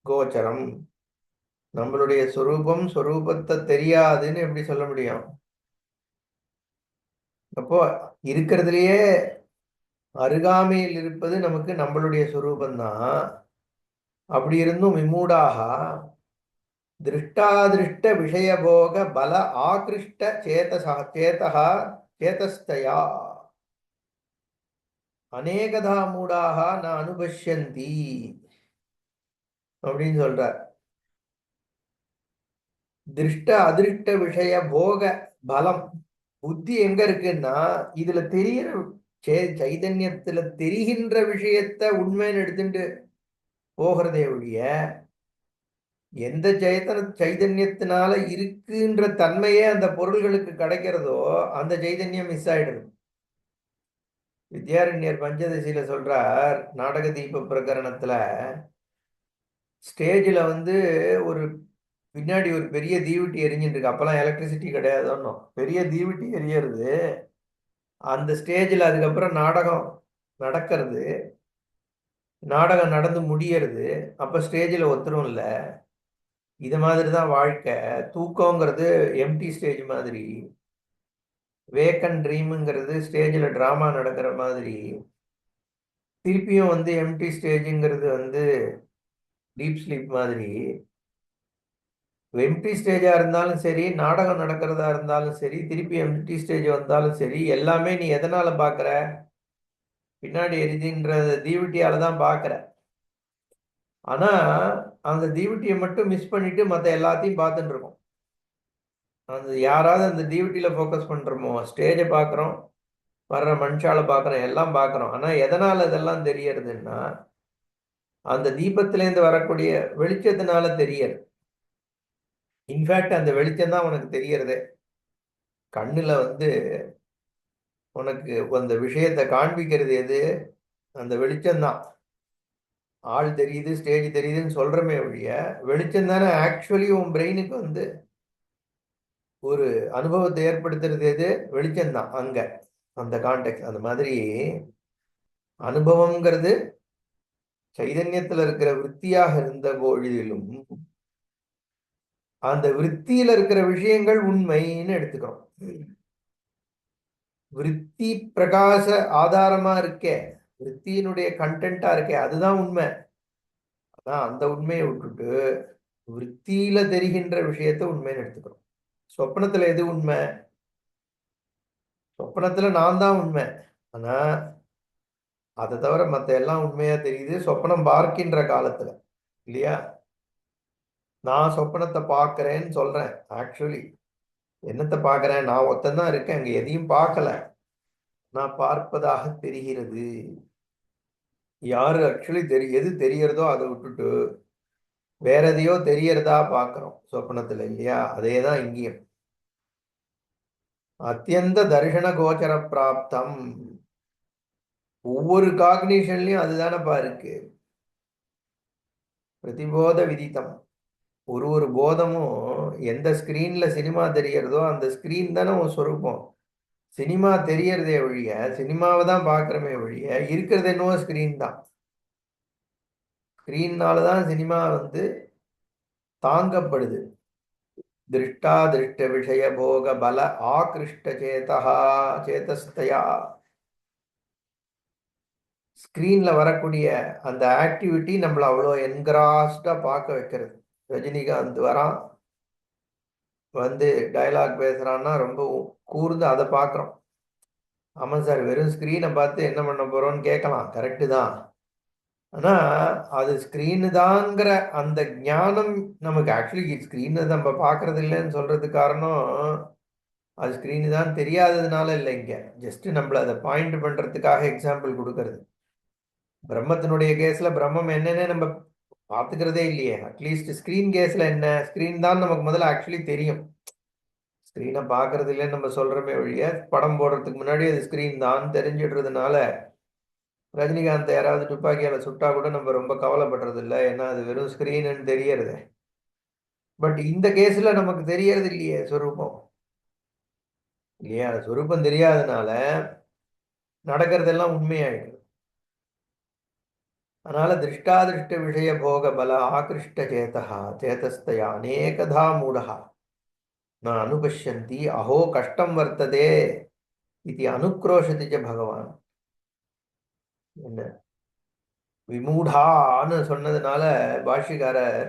கோச்சரம். நம்மளுடைய சொரூபத்தை தெரியாதுன்னு எப்படி சொல்ல முடியும்? அப்போ இருக்கிறதுலயே அருகாமையில் இருப்பது நமக்கு நம்மளுடைய சொரூபந்தான். அப்படி இருந்தும் விமூடாக திருஷ்டாதிருஷ்ட விஷயபோக பல ஆகிருஷ்ட சேதஸ்தயா அநேகதா மூடாக ந அனுபஷ்யந்தி அப்படின்னு சொல்றார். திருஷ்ட அதிருஷ்ட விஷய போக பலம் புத்தி எங்க இருக்குன்னா இதுல தெரிகிற சைதன்யத்துல தெரிகின்ற விஷயத்த உண்மைன்னு எடுத்துட்டு போகிறதே ஒழிய எந்த சைதன்யத்தினால இருக்குன்ற தன்மையே அந்த பொருள்களுக்கு கிடைக்கிறதோ அந்த சைதன்யம் மிஸ் ஆயிடுது. வித்யாரண்யர் பஞ்சதசியில சொல்றார், நாடக தீப பிரகரணத்துல ஸ்டேஜில் ஒரு பின்னாடி ஒரு பெரிய தீவட்டி எரிஞ்சுட்டு இருக்கு. அப்பெல்லாம் எலக்ட்ரிசிட்டி கிடையாது, பெரிய தீவட்டி எரியறது. அந்த ஸ்டேஜில் அதுக்கப்புறம் நாடகம் நடக்கிறது, நாடகம் நடந்து முடியறது. அப்ப ஸ்டேஜில் ஒருத்தரும் இல்லை, இது மாதிரி தான் வாழ்க்கை. தூக்கங்கிறது எம்டி ஸ்டேஜ் மாதிரி, வேக்கன் ட்ரீமுங்கிறது ஸ்டேஜில் ட்ராமா நடக்கிற மாதிரி, திருப்பியும் வந்து எம்டி ஸ்டேஜுங்கிறது வந்து டீப் ஸ்லீப் மாதிரி. எம்டி ஸ்டேஜா இருந்தாலும் சரி, நாடகம் நடக்கிறதா இருந்தாலும் சரி, திருப்பி எம்டி ஸ்டேஜ் வந்தாலும் சரி, எல்லாமே நீ எதனால பாக்குற? பின்னாடி எரிதின்ற தீவிட்டியால தான் பாக்குற. ஆனா அந்த தீவிட்டியை மட்டும் மிஸ் பண்ணிட்டு மற்ற எல்லாத்தையும் பார்த்துட்டு இருக்கோம். அந்த யாராவது அந்த தீவிட்டியில ஃபோக்கஸ் பண்றோமோ, ஸ்டேஜை பார்க்குறோம், வர்ற மனுஷால பார்க்குறோம், எல்லாம் பார்க்குறோம். ஆனா எதனால இதெல்லாம் தெரியறதுன்னா, அந்த தீபத்திலேருந்து வரக்கூடிய வெளிச்சத்தினால தெரியறது. இன்ஃபேக்ட் அந்த வெளிச்சம் தான் உனக்கு தெரியறதே. கண்ணுல வந்து உனக்கு அந்த விஷயத்தை காண்பிக்கிறது எது? அந்த வெளிச்சம் தான். ஆள் தெரியுது, ஸ்டேஜ் தெரியுதுன்னு சொல்றமே ஒழிய, வெளிச்சம் தானே ஆக்சுவலி உன் பிரெயினுக்கு வந்து ஒரு அனுபவத்தை ஏற்படுத்துறது எது? வெளிச்சம் தான். அங்க அந்த கான்டெக்ட் அந்த மாதிரி அனுபவம்ங்கிறது சைதன்யத்துல இருக்கிற விற்த்தியாக இருந்த பொழுதிலும் அந்த விற்த்தியில இருக்கிற விஷயங்கள் உண்மைன்னு எடுத்துக்கிறோம். விற்பி பிரகாச ஆதாரமா இருக்கே, விற்த்தியினுடைய கண்டென்ட்டா இருக்கே, அதுதான் உண்மை. அதான் அந்த உண்மையை விட்டுட்டு விற்த்தியில தெரிகின்ற விஷயத்த உண்மைன்னு எடுத்துக்கிறோம். சொப்னத்துல எது உண்மை? சொப்னத்துல நான் தான் உண்மை. ஆனா அதை தவிர மற்ற எல்லாம் உண்மையா தெரியுது சொப்பனம் பார்க்கின்ற காலத்துல, இல்லையா? நான் சொப்பனத்தை பார்க்கிறேன்னு சொல்றேன். ஆக்சுவலி என்னத்தை பார்க்கிறேன்? நான் ஒத்தந்தான் இருக்கேன், அங்க எதையும் பார்க்கல. நான் பார்ப்பதாக தெரிகிறது. யாரு ஆக்சுவலி எது தெரியறதோ அதை விட்டுட்டு வேற எதையோ தெரியறதா பார்க்கிறோம் சொப்பனத்துல, இல்லையா? அதே தான் இங்கேயும். அத்தியந்த தர்ஷன கோச்சர பிராப்தம். ஒவ்வொரு காக்னிஷன்லயும் அதுதானப்பா இருக்கு. பிரதிபோத விதித்தம். ஒரு ஒரு போதமும் எந்த ஸ்கிரீன்ல சினிமா தெரியறதோ அந்த ஸ்கிரீன் தானே உன் சொரூபம். சினிமா தெரியறதே ஒழிய, சினிமாவை தான் பார்க்குறமே ஒழிய, இருக்கிறது என்னவோ ஸ்கிரீன் தான். ஸ்கிரீன்னால தான் சினிமா வந்து தாங்கப்படுது. திருஷ்டா திருஷ்ட விஷய போக பல ஆகிருஷ்ட சேதா சேதஸ்தயா. ஸ்கிரீன்ல வரக்கூடிய அந்த ஆக்டிவிட்டி நம்மளை அவ்வளோ என்கிராஸ்டா பார்க்க வைக்கிறது. ரஜினிகாந்த் வரான், வந்து டயலாக் பேசுறான்னா ரொம்ப கூர்ந்து அதை பார்க்குறோம். ஆமாம் சார், வெறும் ஸ்க்ரீனை பார்த்து என்ன பண்ண போறோம்னு கேட்கலாம், கரெக்டு தான். ஆனா அது ஸ்க்ரீனு தாங்கிற அந்த ஞானம் நமக்கு ஆக்சுவலி ஸ்க்ரீனை நம்ம பார்க்கறது இல்லைன்னு சொல்றதுக்கு காரணம் அது ஸ்க்ரீனு தான் தெரியாததுனால இல்லை. இங்க ஜஸ்ட் நம்மள அதை பாயிண்ட் பண்றதுக்காக எக்ஸாம்பிள் கொடுக்கறது. பிரம்மத்தினுடைய கேஸ்ல பிரம்மம் என்னன்னு நம்ம பார்த்துக்கிறதே இல்லையே. அட்லீஸ்ட் ஸ்க்ரீன் கேஸ்ல என்ன, ஸ்க்ரீன் தான் நமக்கு முதல்ல ஆக்சுவலி தெரியும். ஸ்க்ரீனை பார்க்கறது இல்லைன்னு நம்ம சொல்றோமே ஒழிய, படம் போடுறதுக்கு முன்னாடி அது ஸ்க்ரீன் தான் தெரிஞ்சிடுறதுனால ரஜினிகாந்த் யாராவது துப்பாக்கியால சுட்டா கூட நம்ம ரொம்ப கவலைப்படுறது இல்லை, ஏன்னா அது வெறும் ஸ்கிரீன்னு தெரியறது. பட் இந்த கேஸ்ல நமக்கு தெரியறது இல்லையே சொரூபம், இல்லையா? சொரூபம் தெரியாதனால நடக்கிறதெல்லாம் உண்மையாயிடுது. அதனால திருஷ்டாதிருஷ்ட விஷய போக பல ஆகிருஷ்ட சேதா சேதஸ்தயா அநேகதா மூடா நான் அனுபஷ்யந்தி அஹோ கஷ்டம் வர்த்ததே இது அனுக்ரோஷதி ச பகவான். என்ன விமூடான்னு சொன்னதுனால பாஷ்யக்காரர்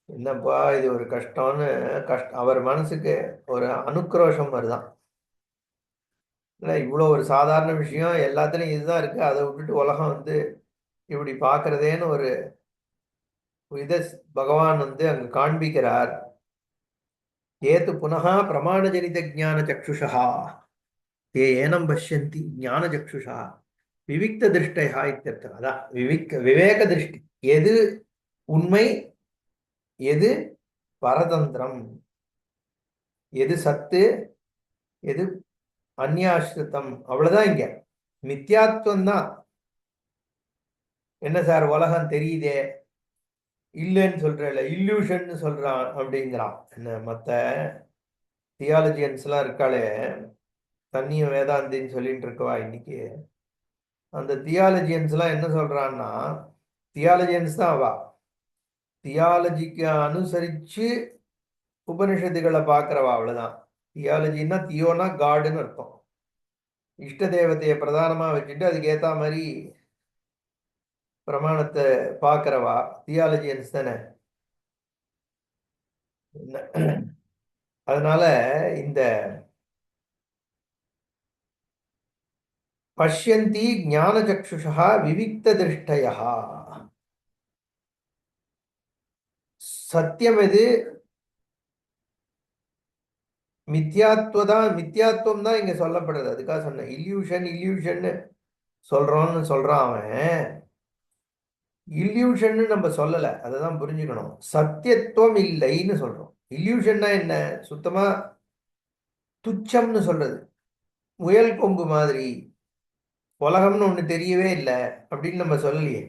என்னப்பா இது ஒரு கஷ்டம்னு அவர் மனசுக்கு ஒரு அனுக்ரோஷம் வருதான். இல்லை, இவ்வளோ ஒரு சாதாரண விஷயம் எல்லாத்துலயும் இதுதான் இருக்கு, அதை விட்டுட்டு உலகம் வந்து இப்படி பார்க்கறதேன்னு ஒரு இதை பகவான் வந்து அங்கு காண்பிக்கிறார். ஏத்து புனகா பிரமாண ஜனித ஜான சக்ஷுஷா ஏ ஏனம் பஷ்யந்தி ஞான சக்ஷுஷா விவிக்த திருஷ்டயா இத்தியர்த்தம். அதான் விவேக திருஷ்டி. எது உண்மை, எது பரதந்திரம், எது சத்து, எது அந்நியாசிரித்தம், அவ்வளவுதான். இங்க மித்யாத்வம் தான். என்ன சார் உலகம் தெரியுதே இல்லைன்னு சொல்றேன், இல்லூஷன் சொல்றான் அப்படிங்கிறான். என்ன மற்ற தியாலஜியன்ஸ்லாம் இருக்காளே, தண்ணியும் வேதாந்தின்னு சொல்லிட்டு இருக்கவா இன்னைக்கு, அந்த தியாலஜியன்ஸ்லாம் என்ன சொல்றான்னா, தியாலஜியன்ஸ் தான் அவா, தியாலஜிக்கு அனுசரிச்சு உபனிஷத்துக்களை பார்க்கிறவா அவ்வளவுதான். தியாலஜின்னா தியோனா காடுன்னு அர்த்தம். இஷ்ட தேவதையை பிரதானமா வச்சுட்டு அதுக்கு ஏத்த மாதிரி பிரமாணத்தை பார்க்கிறவா தியாலஜியன்ஸ் தானே. அதனால இந்த பஷ்யந்தி ஞான சக்ஷுஷா விவிக்த திருஷ்டயா, சத்தியம் எது, மித்தியாத்துவம் தான் இங்க சொல்லப்படுறது. அதுக்காக சொன்னேன் இல்யூஷன் இல்யூஷன் சொல்றான் அவன். இல்யூஷன் நம்ம சொல்லல, அததான் புரிஞ்சுக்கணும். சத்தியத்துவம் இல்லைன்னு சொல்றோம். இல்யூஷன்னா என்ன, சுத்தமா துச்சம்னு சொல்றது. முயல் கொம்பு மாதிரி உலகம்னு ஒண்ணு தெரியவே இல்லை அப்படின்னு நம்ம சொல்லலையே.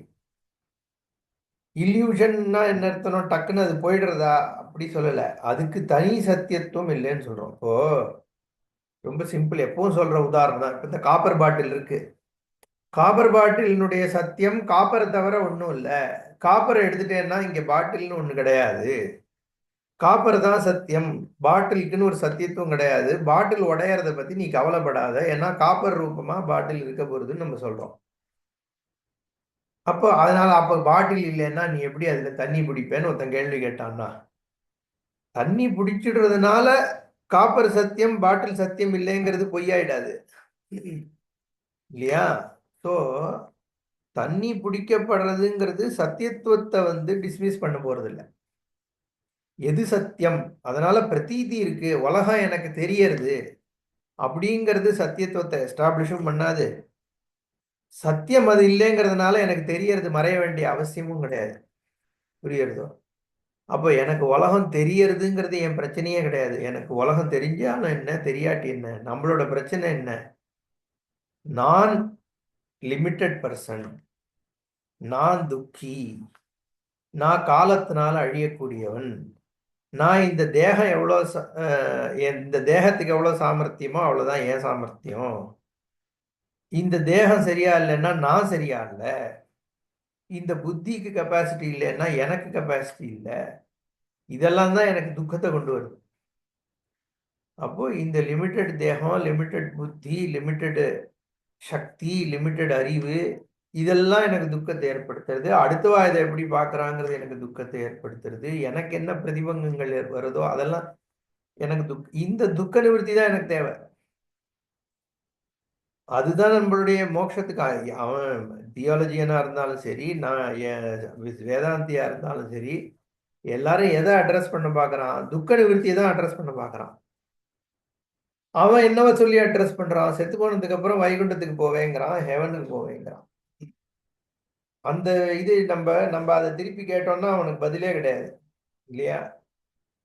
இல்யூஷன்னா என்ன அர்த்தம், டக்குன்னு அது போயிடுறதா அப்படி சொல்லல. அதுக்கு தனி சத்தியத்துவம் இல்லைன்னு சொல்றோம். இப்போ ரொம்ப சிம்பிள், எப்பவும் சொல்ற உதாரணம் தான். இப்ப இந்த காப்பர் பாட்டில் இருக்கு. காப்பர் பாட்டிலினுடைய சத்தியம் காப்பரை தவிர ஒன்றும் இல்லை. காப்பரை எடுத்துட்டேன்னா இங்க பாட்டில்னு ஒண்ணு கிடையாது. காப்பர் தான் சத்தியம். பாட்டிலுக்குன்னு ஒரு சத்தியத்துவம் கிடையாது. பாட்டில் உடையறத பத்தி நீ கவலைப்படாத, ஏன்னா காப்பர் ரூபமா பாட்டில் இருக்க போறதுன்னு நம்ம சொல்றோம். அப்போ அதனால அப்ப பாட்டில் இல்லைன்னா நீ எப்படி அதுல தண்ணி பிடிப்பேன்னு ஒருத்தன் கேள்வி கேட்டான்னா, தண்ணி பிடிச்சிடுறதுனால காப்பர் சத்தியம் பாட்டில் சத்தியம் இல்லைங்கிறது பொய்யாயிடாது இல்லையா? ஸோ தண்ணி பிடிக்கப்படுறதுங்கிறது சத்தியத்துவத்தை டிஸ்மிஸ் பண்ண போறது இல்லை. எது சத்தியம், அதனால பிரதீதி இருக்கு, உலகம் எனக்கு தெரியறது அப்படிங்கிறது சத்தியத்துவத்தை எஸ்டாப்ளிஷும் பண்ணாது. சத்தியம் அது இல்லைங்கிறதுனால எனக்கு தெரியறது மறைய வேண்டிய அவசியமும் கிடையாது. புரியுறதோ? அப்போ எனக்கு உலகம் தெரியறதுங்கிறது என் பிரச்சனையே கிடையாது. எனக்கு உலகம் தெரிஞ்சாலும் என்ன தெரியாட்டி என்ன, நம்மளோட பிரச்சனை என்ன, நான் லிமிட்டட் பர்சன், நான் துக்கி, நான் காலத்தினால அழியக்கூடியவன், நான் இந்த தேகம் எவ்வளோ இந்த தேகத்துக்கு எவ்வளோ சாமர்த்தியமோ அவ்வளோதான் என் சாமர்த்தியம். இந்த தேகம் சரியா இல்லைன்னா நான் சரியா இல்லை. இந்த புத்திக்கு கெப்பாசிட்டி இல்லைன்னா எனக்கு கெப்பாசிட்டி இல்லை. இதெல்லாம் தான் எனக்கு துக்கத்தை கொண்டு வருது. அப்போ இந்த லிமிட்டட் தேகம், லிமிட்டட் புத்தி, லிமிட்டட் சக்தி, லிமிட்டட் அறிவு, இதெல்லாம் எனக்கு துக்கத்தை ஏற்படுத்துறது. அடுத்தவா இதை எப்படி பார்க்கறாங்கிறது எனக்கு துக்கத்தை ஏற்படுத்துறது. எனக்கு என்ன பிரதிபங்கங்கள் வருதோ அதெல்லாம் எனக்கு இந்த துக்க நிவர்த்தி தான் எனக்கு தேவை. அதுதான் நம்மளுடைய மோட்சத்துக்கு. அவன் தியாலஜியனா இருந்தாலும் சரி, நான் வேதாந்தியா இருந்தாலும் சரி, எல்லாரும் எதை அட்ரஸ் பண்ண பார்க்கறான், துக்க நிவர்த்தியை தான் அட்ரஸ் பண்ண பார்க்கறான். அவன் என்னவ சொல்லி அட்ரஸ் பண்றான், செத்து போனதுக்கு அப்புறம் வைகுண்டத்துக்கு போவேங்கிறான், ஹெவனுக்கு போவேங்கிறான். அந்த இது நம்ம நம்ம அதை திருப்பி கேட்டோம்னா அவனுக்கு பதிலே கிடையாது இல்லையா?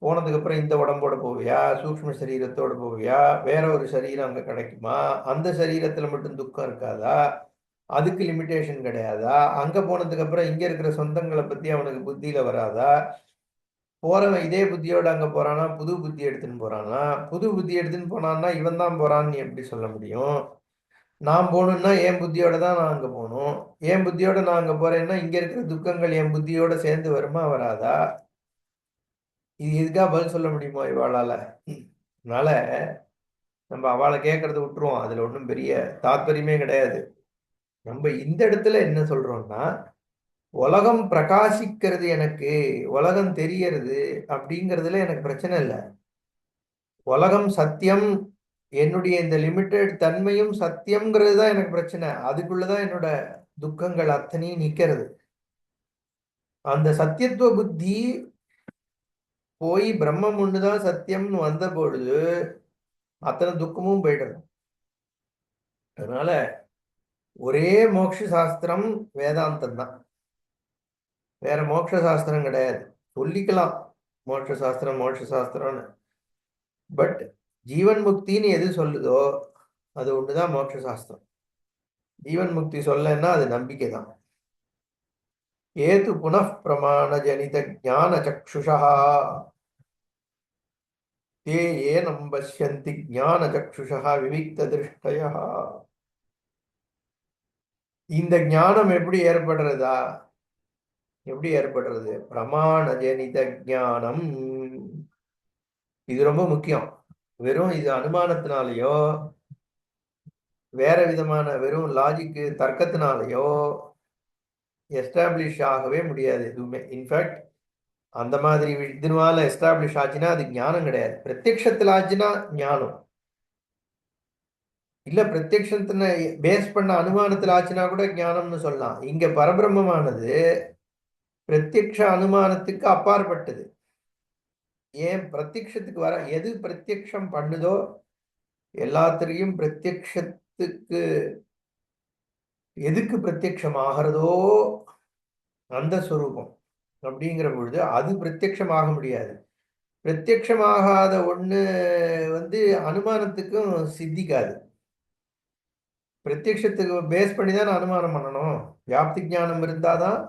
போனதுக்கு அப்புறம் இந்த உடம்போட போவியா, சூக்ஷ்ம சரீரத்தோட போவியா, வேற ஒரு சரீரம் அங்க கிடைக்குமா, அந்த சரீரத்துல மட்டும் துக்கம் இருக்காதா, அதுக்கு லிமிடேஷன் கிடையாதா, அங்க போனதுக்கு அப்புறம் இங்க இருக்கிற சொந்தங்களை பத்தி அவனுக்கு புத்தியில வராதா, போறவன் இதே புத்தியோட அங்க போறானா, புது புத்தி எடுத்துன்னு போறானா, புது புத்தி எடுத்துன்னு போனான்னா இவன் தான் போறான்னு நீ எப்படி சொல்ல முடியும்? நான் போகணும்னா என் புத்தியோட தான் நான் அங்க போகணும். என் புத்தியோட நான் அங்க போறேன்னா இங்க இருக்கிற துக்கங்கள் என் புத்தியோட சேர்ந்து வருமா வராதா? இது எதுக்காக பதில் சொல்ல முடியுமா இவாளால? அதனால நம்ம அவளை கேட்கறத விட்டுருவோம். அதுல ஒன்றும் பெரிய தாத்பரியமே கிடையாது. நம்ம இந்த இடத்துல என்ன சொல்றோம்னா, உலகம் பிரகாசிக்கிறது, எனக்கு உலகம் தெரியறது அப்படிங்கிறதுல எனக்கு பிரச்சனை இல்லை. உலகம் சத்தியம், என்னுடைய இந்த லிமிட்டெட் தன்மையும் சத்தியம்ங்கிறது தான் எனக்கு பிரச்சனை. அதுக்குள்ளதான் என்னோட துக்கங்கள் அத்தனையும் நிக்கிறது. அந்த சத்தியத்துவ புத்தி போய் பிரம்மம் ஒண்ணுதான் சத்தியம்னு வந்த பொழுது அத்தனை துக்கமும் போயிடுறது. அதனால ஒரே மோட்ச சாஸ்திரம் வேதாந்தம் தான், வேற மோட்ச சாஸ்திரம் கிடையாது. சொல்லிக்கலாம் மோட்ச சாஸ்திரம் மோட்ச சாஸ்திரம்னு, பட் ஜீவன் முக்தின்னு எது சொல்லுதோ அது ஒண்ணுதான் மோட்ச சாஸ்திரம். ஜீவன் முக்தி சொல்லன்னா அது நம்பிக்கை தான். ஏது புனః பிரமாண ஜனித ஞான சக்ஷுஷா தே ஏனம் பஷ்யந்தி ஞான சக்ஷுஷா விவிக்த திருஷ்டயா. இந்த ஞானம் எப்படி ஏற்படுறதா? எப்படி ஏற்படுறது? பிரமாண ஜனித ஞானம். இது ரொம்ப முக்கியம். வெறும் இது அனுமானத்தினாலேயோ வேற விதமான வெறும் லாஜிக்கு தர்க்கத்தினாலேயோ எஸ்டாப்ளிஷ் ஆகவே முடியாது எதுவுமே. இன்ஃபேக்ட் அந்த மாதிரி இதனால எஸ்டாப்ளிஷ் ஆச்சுன்னா அது ஞானம் கிடையாது. பிரத்யக்ஷத்தில் ஆச்சுன்னா ஞானம் இல்ல. பிரத்யக்ஷத்தின பேஸ் பண்ண அனுமானத்தில் ஆச்சுன்னா கூட ஞானம்னு சொல்லலாம். இங்க பரபிரம்மமானது பிரத்யக்ஷ அனுமானத்துக்கு அப்பாற்பட்டது. ஏன் பிரத்யக்ஷத்துக்கு வர எது பிரத்யக்ஷம் பண்ணுதோ எல்லாத்திலையும் பிரத்யக்ஷத்துக்கு எதுக்கு பிரத்யக்ஷம் ஆகிறதோ அந்த ஸ்வரூபம் அப்படிங்கிற பொழுது அது பிரத்யக்ஷம் ஆக முடியாது. பிரத்யக்ஷமாகாத ஒண்ணு அனுமானத்துக்கும் சித்திக்காது. பிரத்யக்ஷத்துக்கு பேஸ் பண்ணி தான் அனுமானம் பண்ணணும். வியாப்தி ஞானம் இருந்தாதான்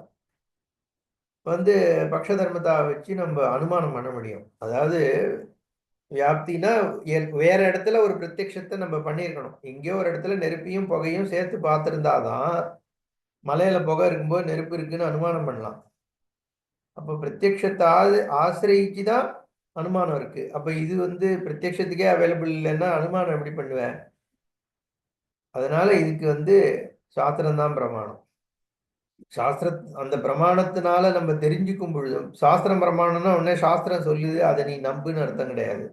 பக்ஷ தர்மத்தை வச்சு நம்ம அனுமானம் பண்ண முடியும். அதாவது வியாப்தினா வேற இடத்துல ஒரு பிரத்யக்ஷத்தை நம்ம பண்ணியிருக்கணும். எங்கேயோ ஒரு இடத்துல நெருப்பையும் புகையும் சேர்த்து பார்த்துருந்தாதான் மலையில புகை இருக்கும்போது நெருப்பு இருக்குன்னு அனுமானம் பண்ணலாம். அப்போ பிரத்யக்ஷத்தை ஆசிரியிச்சுதான் அனுமானம் இருக்கு. அப்ப இது பிரத்யக்ஷத்துக்கே அவைலபிள் இல்லைன்னா அனுமானம் எப்படி பண்ணுவேன்? அதனால இதுக்கு சாஸ்திரம் தான் பிரமாணம். சாஸ்திர அந்த பிரமாணத்தினால நம்ம தெரிஞ்சுக்கும் பொழுதும் சாஸ்திரம் பிரமாணம்னா உடனே சாஸ்திரம் சொல்லுது அதை நீ நம்புன்னு அர்த்தம் கிடையாது.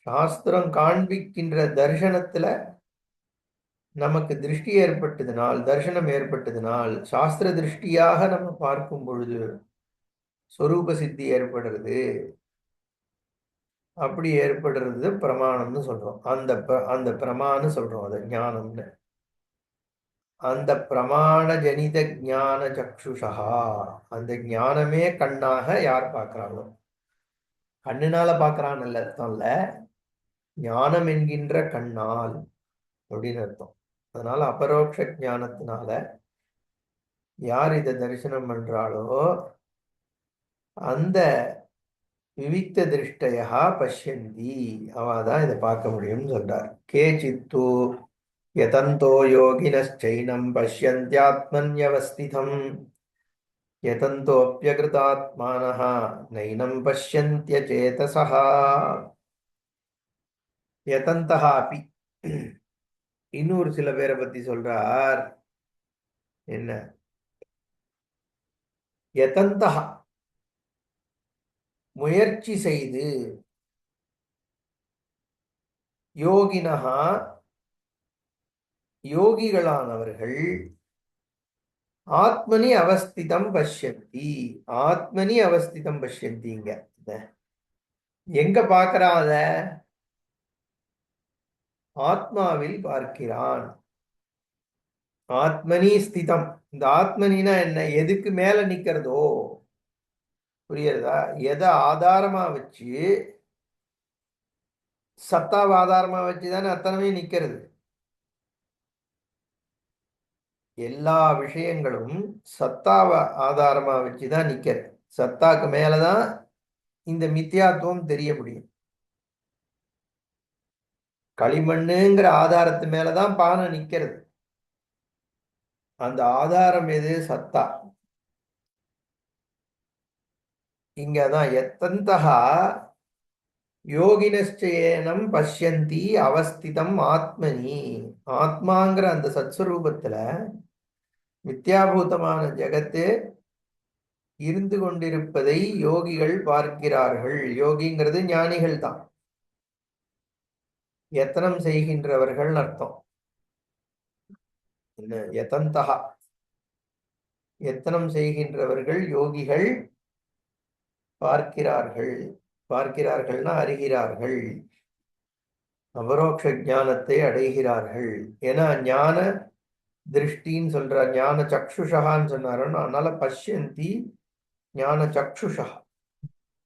சாஸ்திரம் காண்பிக்கின்ற தர்சனத்துல நமக்கு திருஷ்டி ஏற்பட்டதுனால் தர்சனம் ஏற்பட்டதுனால் சாஸ்திர திருஷ்டியாக நம்ம பார்க்கும் பொழுது சொரூப சித்தி ஏற்படுறது. அப்படி ஏற்படுறது பிரமாணம்னு சொல்றோம். அந்த பிரமான்னு சொல்றோம் அது ஞானம்னு. அந்த பிரமாண ஜனித ஞான சக்ஷுஷா, அந்த ஞானமே கண்ணாக யார் பார்க்கிறாங்களோ, கண்ணுனால பார்க்கறான்னு இல்ல அர்த்தம் இல்ல, ஞானம் என்கின்ற கண்ணால் அப்படின்னு அர்த்தம். அதனால அபரோக்ஷ ஞானத்தினால யார் இதை தரிசனம் பண்றாளோ அந்த விவிக்த திருஷ்டயா பஷ்யந்தி, அவதான் இதை பார்க்க முடியும்னு சொல்றார். கேச்சித்து யதந்தோ யோகினச்சைனம் பஷ்யந்த்யாத்மன்யவஸ்திதம் யதந்தோப்யகிருதாத்மானஹ நைனம் பஷ்யந்த்யசேதசஹ. யதந்தஹா அபி. இன்னொரு சில பேரை பத்தி சொல்றார். என்ன? யதந்தஹா முயற்சி செய்து, யோகினஹா யோகிகளானவர்கள், ஆத்மனி அவஸ்திதம் பஷ்யந்தி, ஆத்மனி அவஸ்திதம் பஷ்யந்திங்க. எங்க பார்க்கறாத? ஆத்மாவில் பார்க்கிறான். ஆத்மனி ஸ்திதம். இந்த ஆத்மனினா என்ன? எதுக்கு மேல நிக்கிறதோ, புரியுறதா? எதை ஆதாரமா வச்சு, சத்தாவை ஆதாரமா வச்சுதானே அத்தனமே நிக்கிறது. எல்லா விஷயங்களும் சத்தாவை ஆதாரமா வச்சுதான் நிக்கிறது. சத்தாக்கு மேலதான் இந்த மித்தியாத்துவம் தெரிய முடியும். களிமண்ணுங்கிற ஆதாரத்து மேலதான் பானை நிக்கிறது. அந்த ஆதாரம் எது? சத்தா. இங்கதான் எத்தந்தகா யோகினச்சேனம் பஷ்யந்தி அவஸ்திதம் ஆத்மனி. ஆத்மாங்கிற அந்த சத்ஸ்வரூபத்துல மித்யாபூதமான ஜெகத்து இருந்து கொண்டிருப்பதை யோகிகள் பார்க்கிறார்கள். யோகிங்கிறது ஞானிகள் தான். யத்தனம் செய்கின்றவர்கள் அர்த்தம். என்ன யதந்தகா? யத்தனம் செய்கின்றவர்கள் யோகிகள் பார்க்கிறார்கள். பார்க்கிறார்கள்னா அறிகிறார்கள், அபரோக்ஷ ஞானத்தை அடைகிறார்கள். ஏன்னா ஞான திருஷ்டின்னு சொல்றார், ஞான சக்ஷுஷகான்னு சொன்னாருன்னா, அதனால பஷ்யந்தி ஞான சக்ஷுஷா.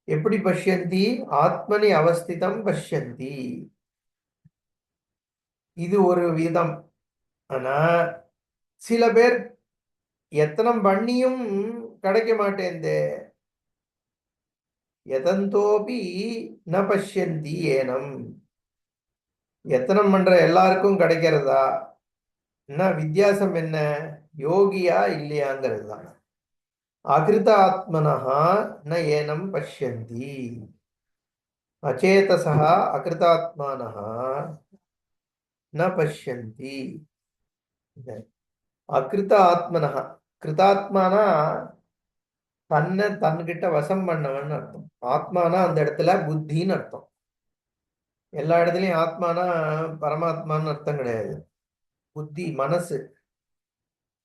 எப்படி பஷ்யந்தி? ஆத்மனி அவஸ்திதம் பஷ்யந்தி. இது ஒரு விதம். ஆனா சில பேர் எத்தனம் பண்ணியும் கிடைக்க மாட்டேந்தே. எதந்தோபி ந பஷ்யந்தி ஏனம். எத்தனம் பண்ற எல்லாருக்கும் கிடைக்கிறதா? என்ன வித்தியாசம்? என்ன யோகியா இல்லையாங்கிறது தான். அகிருதாத்மனः ந ஏனம் பஷ்யந்தி. அச்சேதசः அகிருதாத்மானः ந பஷ்யந்தி. அகிருத ஆத்மனः, கிருதாத்மானா தன்னை தன்கிட்ட வசம் பண்ணவன் அர்த்தம். ஆத்மானா அந்த இடத்துல புத்தின்னு அர்த்தம். எல்லா இடத்துலயும் ஆத்மானா பரமாத்மான்னு அர்த்தம் கிடையாது. புத்தி, மனசு.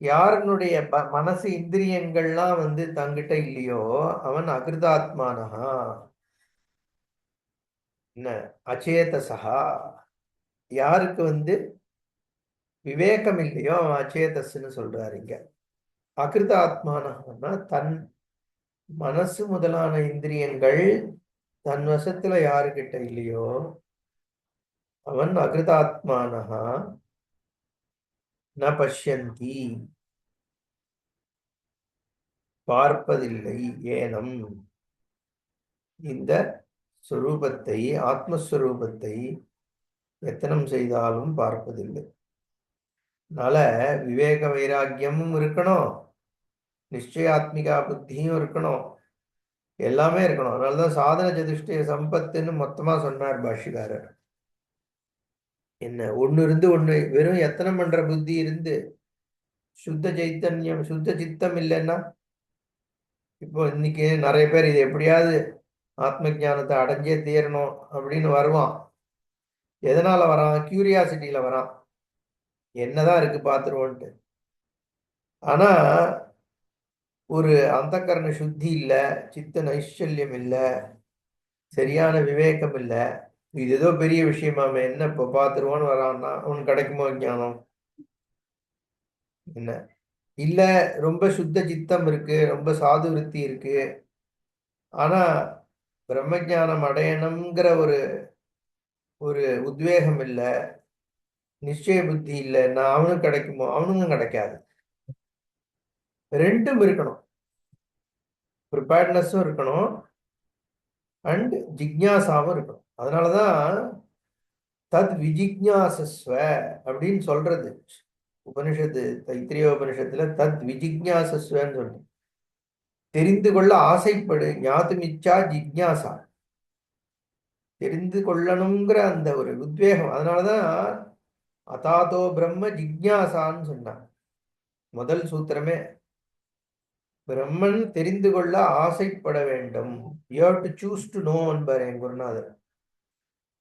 யாருனுடைய மனசு இந்திரியங்கள்லாம் தங்கிட்ட இல்லையோ அவன் அகிருதாத்மானஹா. என்ன? அச்சேதசா. யாருக்கு விவேகம் இல்லையோ அவன் அச்சேதஸ்ன்னு சொல்றாரு இங்க. அகிருதாத்மானஹான்னா தன் மனசு முதலான இந்திரியங்கள் தன் வசத்துல யாருக்கிட்ட இல்லையோ அவன் அகிருதாத்மானஹா ந பஷ்யந்தி, பார்ப்பதில்லை. ஏனம், இந்த ஸ்வரூபத்தை, ஆத்மஸ்வரூபத்தை எத்தனம் செய்தாலும் பார்ப்பதில்லை. அதனால விவேக வைராக்கியமும் இருக்கணும், நிச்சயாத்மிகா புத்தியும் இருக்கணும், எல்லாமே இருக்கணும். அதனாலதான் சாதன சதுஷ்டய சம்பத்துன்னு மொத்தமா சொன்னார் பாஷ்யக்காரர். என்ன, ஒண்ணு இருந்து ஒண்ணு வெறும் எத்தனம் பண்ற புத்தி இருந்து சுத்த சைத்தன்யம், சுத்த சித்தம் இல்லைன்னா, இப்போ இன்னைக்கு நிறைய பேர் இது எப்படியாவது ஆத்ம ஞானத்தை அடைஞ்சே தீரணும் அப்படின்னு வருவான். எதனால வரான்? கியூரியாசிட்டியில வரான், என்னதான் இருக்கு பார்த்துருவோன்ட்டு. ஆனா ஒரு அந்தக்கரண சுத்தி இல்லை, சித்த நைஷல்யம் இல்லை, சரியான விவேகம் இல்லை. இது ஏதோ பெரிய விஷயமாமே, என்ன இப்போ பார்த்துருவோன்னு வரான்னா உனக்கு கிடைக்குமோ ஞானம்? என்ன இல்ல, ரொம்ப சுத்த சித்தம் இருக்கு, ரொம்ப சாது விருத்தி இருக்கு, ஆனா பிரம்மஞானம் அடையணுங்கிற ஒரு ஒரு உத்வேகம் இல்லை, நிச்சய புத்தி இல்லை, நான் அவனுக்கு கிடைக்குமோ? அவனுக்கும் கிடைக்காது. ரெண்டும் இருக்கணும், ப்ரிப்பேர்ட்னஸும் இருக்கணும் அண்ட் ஜிக்ஞாசாவும் இருக்கணும். அதனாலதான் தத் விஜிக்ஞாசஸ்வ அப்படின்னு சொல்றது உபனிஷத்து. தைத்திரிய உபனிஷத்துல தத் விஜிக்ஞாசஸ்வன்னு சொல்லு, தெரிந்து கொள்ள ஆசைப்படு. ஞாத்துமிச்சா ஜிக்ஞாசா, தெரிந்து கொள்ளணுங்கிற அந்த ஒரு உத்வேகம். அதனாலதான் அதாதோ பிரம்ம ஜிக்ஞாசான்னு சொன்னான் முதல் சூத்திரமே. பிரம்மன் தெரிந்து கொள்ள ஆசைப்பட வேண்டும். You have to choose to know என்பார் என் குருநாதர்.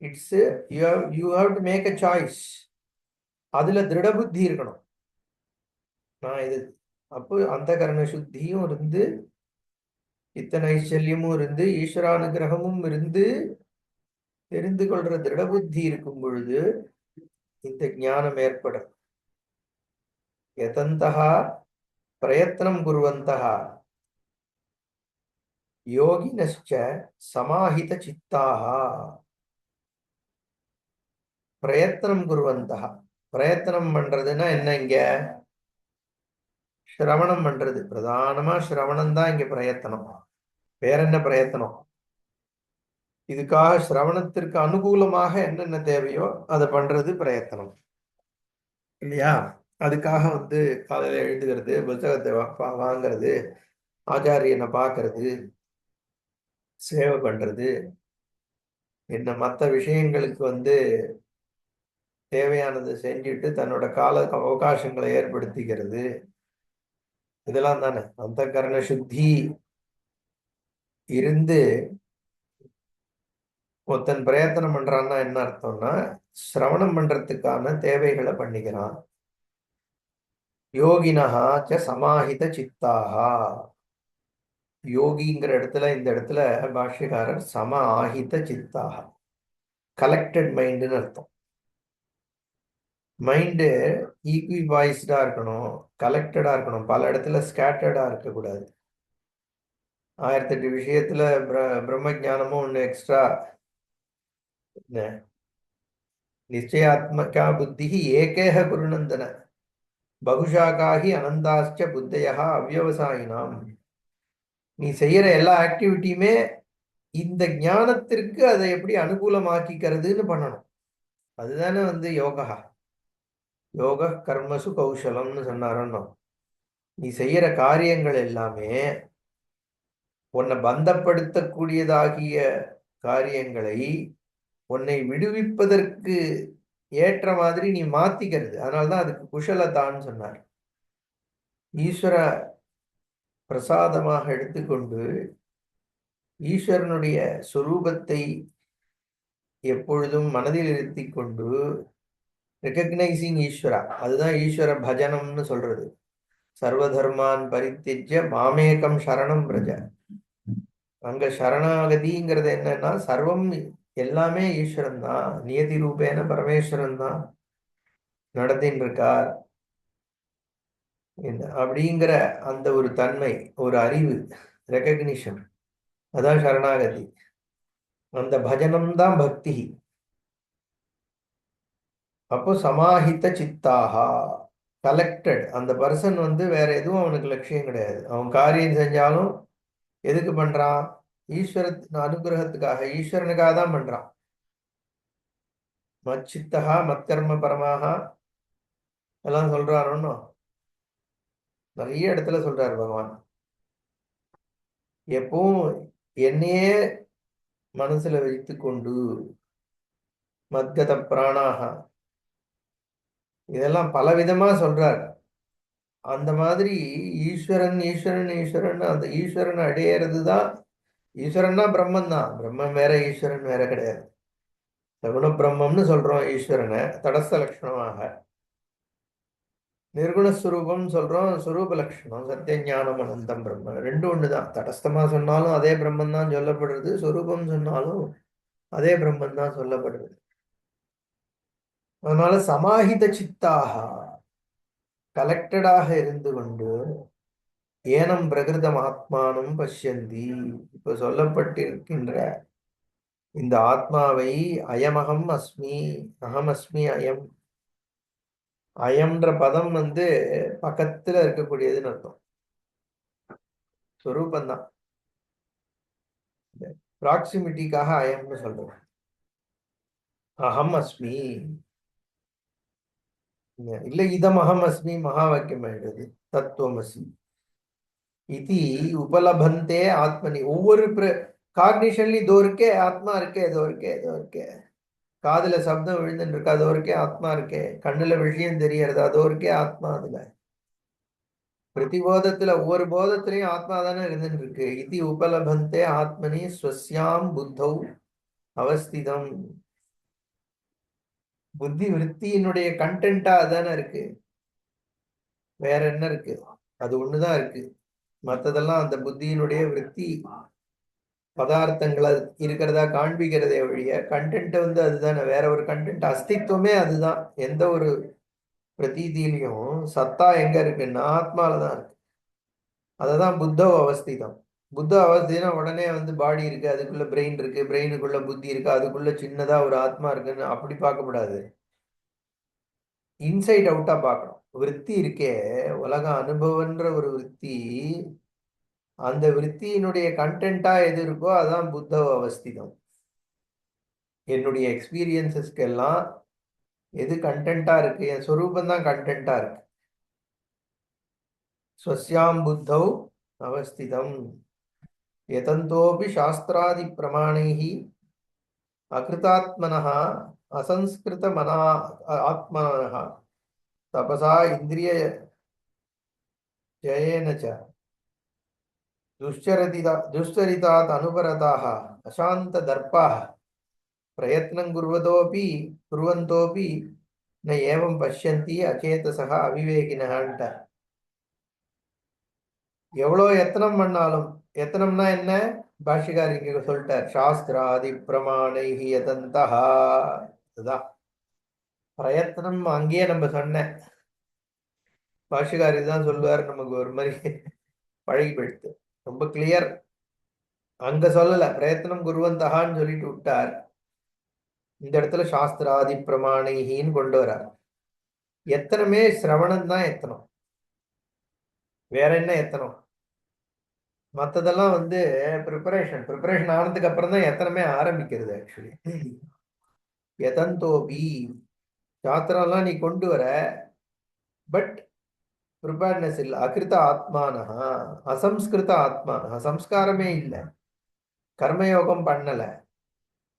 It's you have to make a choice. அதுல திருட புத்தி இருக்கணும். நான் இது அப்போ அந்த கரண சுத்தியும் இருந்து, இத்தனை ஐச்சல்யமும் இருந்து, ஈஸ்வரானுகிரகமும் இருந்து, தெரிந்து கொள்ற திருட புத்தி இருக்கும் பொழுது இந்த ஞானம் ஏற்படும். யதந்தஹா பிரயத்னம் குர்வந்தஹா யோகினஸ்ச சமாஹித சித்தாஹா. பிரயத்னம் குர்வந்தஹா, பிரயத்தனம் பண்றதுன்னா என்ன? இங்க சிரவணம் பண்றது, பிரதானமா சிரவணம் தான் இங்க பிரயத்தனம். வேற என்ன பிரயத்தனம்? இதுக்காக சிரவணத்திற்கு அனுகூலமாக என்னென்ன தேவையோ அதை பண்றது பிரயத்தனம் இல்லையா? அதுக்காக காலையில எழுதுகிறது, புத்தகத்தை வாங்கிறது, ஆச்சாரியனை பார்க்கறது, சேவை பண்றது, என்ன மற்ற விஷயங்களுக்கு தேவையானது செஞ்சுட்டு தன்னோட கால அவகாசங்களை ஏற்படுத்திக்கிறது, இதெல்லாம் தானே. அந்த கரண சுத்தி இருந்து ஒருத்தன் பிரயத்தனம் பண்றான்னா என்ன அர்த்தம்னா, சிரவணம் பண்றதுக்கான தேவைகளை பண்ணிக்கிறான். யோகினஹா ச சமாஹித சித்தாஹா. யோகிங்கிற இடத்துல, இந்த இடத்துல பாஷ்யக்காரர் சம ஆஹித சித்தாக, கலெக்டட் மைண்டுன்னு அர்த்தம். மைண்டு ஈக்வி வாய்ஸ்டா இருக்கணும், கலெக்டடா இருக்கணும், பல இடத்துல ஸ்கேட்டர்டா இருக்கக்கூடாது. 1008 விஷயத்துல பிரம்ம ஜானமும் ஒன்று எக்ஸ்ட்ரா. நிச்சயாத்மகா புத்தி ஏகேக குருநந்தன பகுஷாகாகி அனந்தாச்ச புத்தையா அவ்யவசாயினாம். நீ செய்யற எல்லா ஆக்டிவிட்டியுமே இந்த ஞானத்திற்கு அதை எப்படி அனுகூலமாக்கிக்கிறதுன்னு பண்ணணும். அதுதானே யோகா. யோக கர்மசு கௌசலம்னு சொன்னாரோ. நீ செய்யற காரியங்கள் எல்லாமே உன்னை பந்தப்படுத்தக்கூடியதாகிய காரியங்களை உன்னை விடுவிப்பதற்கு ஏற்ற மாதிரி நீ மாத்திக்கிறது. அதனால்தான் அதுக்கு குஷலதான்னு சொன்னார். ஈஸ்வர பிரசாதமாக எடுத்துக்கொண்டு ஈஸ்வரனுடைய சொரூபத்தை எப்பொழுதும் மனதில் இருத்தி கொண்டு ரெகக்னைசிங் ஈஸ்வரா, அதுதான் ஈஸ்வர பஜனம்னு சொல்றது. சர்வதர்மான் பரித்தியஜ்ய மாமேகம் சரணம் பிரஜ. அங்க சரணாகதிங்கிறது என்னன்னா சர்வம் எல்லாமே ஈஸ்வரன் தான், நியதி ரூபேன பரமேஸ்வரன் தான் நடத்தின்னு இருக்கார் அப்படிங்கிற அந்த ஒரு தன்மை, ஒரு அறிவு, ரெகக்னிஷன், அதான் சரணாகதி. அந்த பஜனம் தான் பக்தி. அப்போ சமாஹித சித்தாகா, கலெக்டட். அந்த பர்சன் வேற எதுவும் அவனுக்கு லட்சியம் கிடையாது. அவன் காரியம் செஞ்சாலும் எதுக்கு பண்றான்? ஈஸ்வர அனுகிரகத்துக்காக, ஈஸ்வரனுக்காக தான் பண்றான். மச்சித்தகா மத்கர்ம பரமாக எல்லாம் சொல்றாருன்னு நிறைய இடத்துல சொல்றாரு பகவான். எப்பவும் என்னையே மனசுல வைத்து கொண்டு மத்கத பிராணாக, இதெல்லாம் பல விதமா சொல்றார். அந்த மாதிரி ஈஸ்வரன் ஈஸ்வரன் ஈஸ்வரன், அந்த ஈஸ்வரன் அடையிறது தான். ஈஸ்வரன்னா பிரம்மன் தான், பிரம்மன் வேற ஈஸ்வரன் வேற கிடையாது. சகுண பிரம்மம்னு சொல்றோம் ஈஸ்வரனை தடஸ்த லட்சணமாக. நிர்குணஸ்வரூபம் சொல்றோம் சுரூப லட்சணம். சத்திய ஞானம் அனந்தம் பிரம்மன் ரெண்டும் ஒண்ணுதான். தடஸ்தமா சொன்னாலும் அதே பிரம்மன் தான் சொல்லப்படுறது, சொரூபம் சொன்னாலும் அதே பிரம்மன் தான் சொல்லப்படுறது. அதனால சமாஹித சித்தாக, கலெக்டடாக இருந்து கொண்டு ஏனம் பிரகிருதம் ஆத்மானம் பஷ்யந்தி, இப்ப சொல்லப்பட்டிருக்கின்ற இந்த ஆத்மாவை அயமகம் அஸ்மி, அகம் அஸ்மி அயம், அயம்ன்ற பதம் பக்கத்துல இருக்கக்கூடியதுன்னு அர்த்தம். சொரூபந்தான், ப்ராக்சிமிட்டிக்காக அயம்னு சொல்றோம். அகம் அஸ்மி இல்ல, இதம் அகம் அஸ்மி மகா வாக்கியம் ஆயிடுது. தத்துவம் அஸ்மி இது உபலபந்தே ஆத்மனி. ஒவ்வொரு காக்னிஷன்லயும் இதோ இருக்கே ஆத்மா இருக்கே, ஏதோ இருக்கே, ஏதோ இருக்கே. காதுல சப்தம் விழுந்துட்டு இருக்கு, அதோ இருக்கே ஆத்மா இருக்கே. கண்ணுல விஷயம் தெரியறது, அதோ இருக்கே ஆத்மா. அதுல பிரதிபோதத்துல ஒவ்வொரு போதத்திலையும் ஆத்மா தானே இருந்துட்டு இருக்கு. இது உபலபந்தே ஆத்மனி ஸ்வஸ்யாம் புத்தௌ அவஸ்திதம். புத்தி விற்த்தியினுடைய கண்டென்ட்டா அதானே இருக்கு, வேற என்ன இருக்கு? அது ஒண்ணுதான் இருக்கு. மற்றதெல்லாம் அந்த புத்தியினுடைய விற்பி பதார்த்தங்களை இருக்கிறதா காண்பிக்கிறதே ஒழிய கண்டென்ட் அதுதானே, வேற ஒரு கண்டென்ட் அஸ்தித்வமே அதுதான். எந்த ஒரு பிரதீதியிலையும் சத்தா எங்க இருக்குன்னா ஆத்மாலதான் இருக்கு. அததான் புத்த அவஸ்திதம். புத்த அவஸ்தினா உடனே பாடி இருக்கு, அதுக்குள்ள பிரெயின் இருக்கு, பிரெயினுக்குள்ள புத்தி இருக்கு, அதுக்குள்ள சின்னதா ஒரு ஆத்மா இருக்குன்னு அப்படி பார்க்கக்கூடாது. இன்சைட் அவுட்டா பார்க்கணும். விற்பி இருக்கே, உலக அனுபவன்ற ஒரு விற்பி, அந்த விற்த்தியினுடைய கண்டென்ட்டா எது இருக்கோ அதான் புத்த அவஸ்திதம். என்னுடைய எக்ஸ்பீரியன்சஸ்க்கு எல்லாம் எது கண்டென்ட்டா இருக்கு, என் சொரூபம் தான் கண்டென்ட்டா இருக்கு. ஸ்வஸ்யாம் புத்தௌ அவஸ்திதம் யதந்தோபி சாஸ்திராதி பிரமாணைஹி அகிருதாத்மனஹ அசம்ஸ்கிருத மனா ஆத்மனஹ தபசா இந்திரிய ஜயேன ச துஷ்சரிதாத் அனுபரதாக அசாந்த தர்ப்பாக பிரயத்னம் குர்வந்தோபி ந ஏவம் பஷ்யந்தி அச்சேதசக அவிவேகினஹான்ட்ட. எவ்வளோ எத்தனம் பண்ணாலும், எத்தனம்னா என்ன? பாஷிகார் இங்க சொல்லிட்டார், சாஸ்திராதி பிரமாணைஹி யதந்தஹ. அதுதான் பிரயத்னம். அங்கேயே நம்ம சொன்ன பாஷிகார் இதுதான் சொல்லுவார். நமக்கு ஒரு மாதிரி பழகி போயிடுது, ரொம்ப கிளியர். அங்க சொல்லல, பிரயத்னம் குருவந்தகான்னு சொல்லிட்டு விட்டார். இந்த இடத்துல சாஸ்திராதி பிரமாணைஹின்னு கொண்டு வரார். எத்தனமே சிரவணம் தான் எத்தனம், வேற என்ன எத்தனம்? மற்றதெல்லாம் ப்ரிப்பரேஷன் ஆனதுக்கு அப்புறம் தான் எத்தனமே ஆரம்பிக்கிறது. ஆக்சுவலி எதந்தோபி சாஸ்திரம்லாம் நீ கொண்டு வர, பட் ப்ரிப்பேர்ட்னஸ் இல்லை. அகிருத்த ஆத்மானஹா, அசம்ஸ்கிருத ஆத்மானஹா, சம்ஸ்காரமே இல்லை, கர்மயோகம் பண்ணல,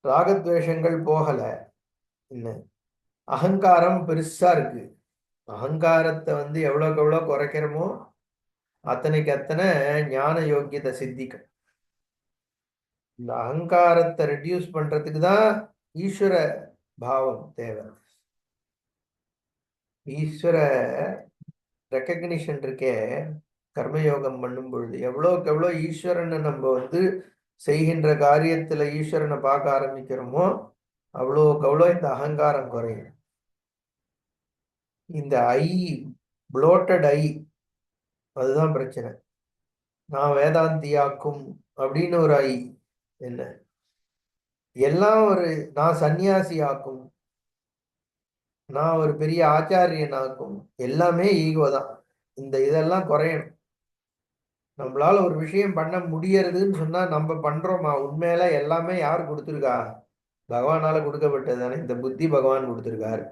ராகத்வேஷங்கள் போகல, என்ன அகங்காரம் பெருசா இருக்கு. அகங்காரத்தை எவ்வளோக்கு எவ்வளோ குறைக்கிறோமோ அத்தனைக்கு அத்தனை ஞான யோக்கியத்தை சித்திக்கும். இந்த அகங்காரத்தை ரெடியூஸ் பண்றதுக்கு தான் ஈஸ்வர பாவம் தேவை. ஈஸ்வர ரெக்கக்னிஷன் இருக்கே, கர்மயோகம் பண்ணும் பொழுது எவ்வளோக்கு எவ்வளோ ஈஸ்வரனை நம்ம செய்கின்ற காரியத்துல ஈஸ்வரனை பார்க்க ஆரம்பிக்கிறோமோ அவ்வளோக்கு அவ்வளோ இந்த அகங்காரம் குறையும். இந்த ஐ, புளோட்டட் ஐ, அதுதான் பிரச்சனை. நான் வேதாந்தியாக்கும் அப்படின்னு ஒரு ஐ, என்ன எல்லாம் நான் சன்னியாசி ஆக்கும், நான் ஒரு பெரிய ஆச்சாரியன் ஆக்கும், எல்லாமே ஈகோ தான். இந்த இதெல்லாம் குறையணும். நம்மளால ஒரு விஷயம் பண்ண முடியறதுன்னு சொன்னா நம்ம பண்றோமா? உண்மையில எல்லாமே யார் கொடுத்துருக்கா? பகவானால கொடுக்கப்பட்டது தானே. இந்த புத்தி பகவான் கொடுத்துருக்கார்,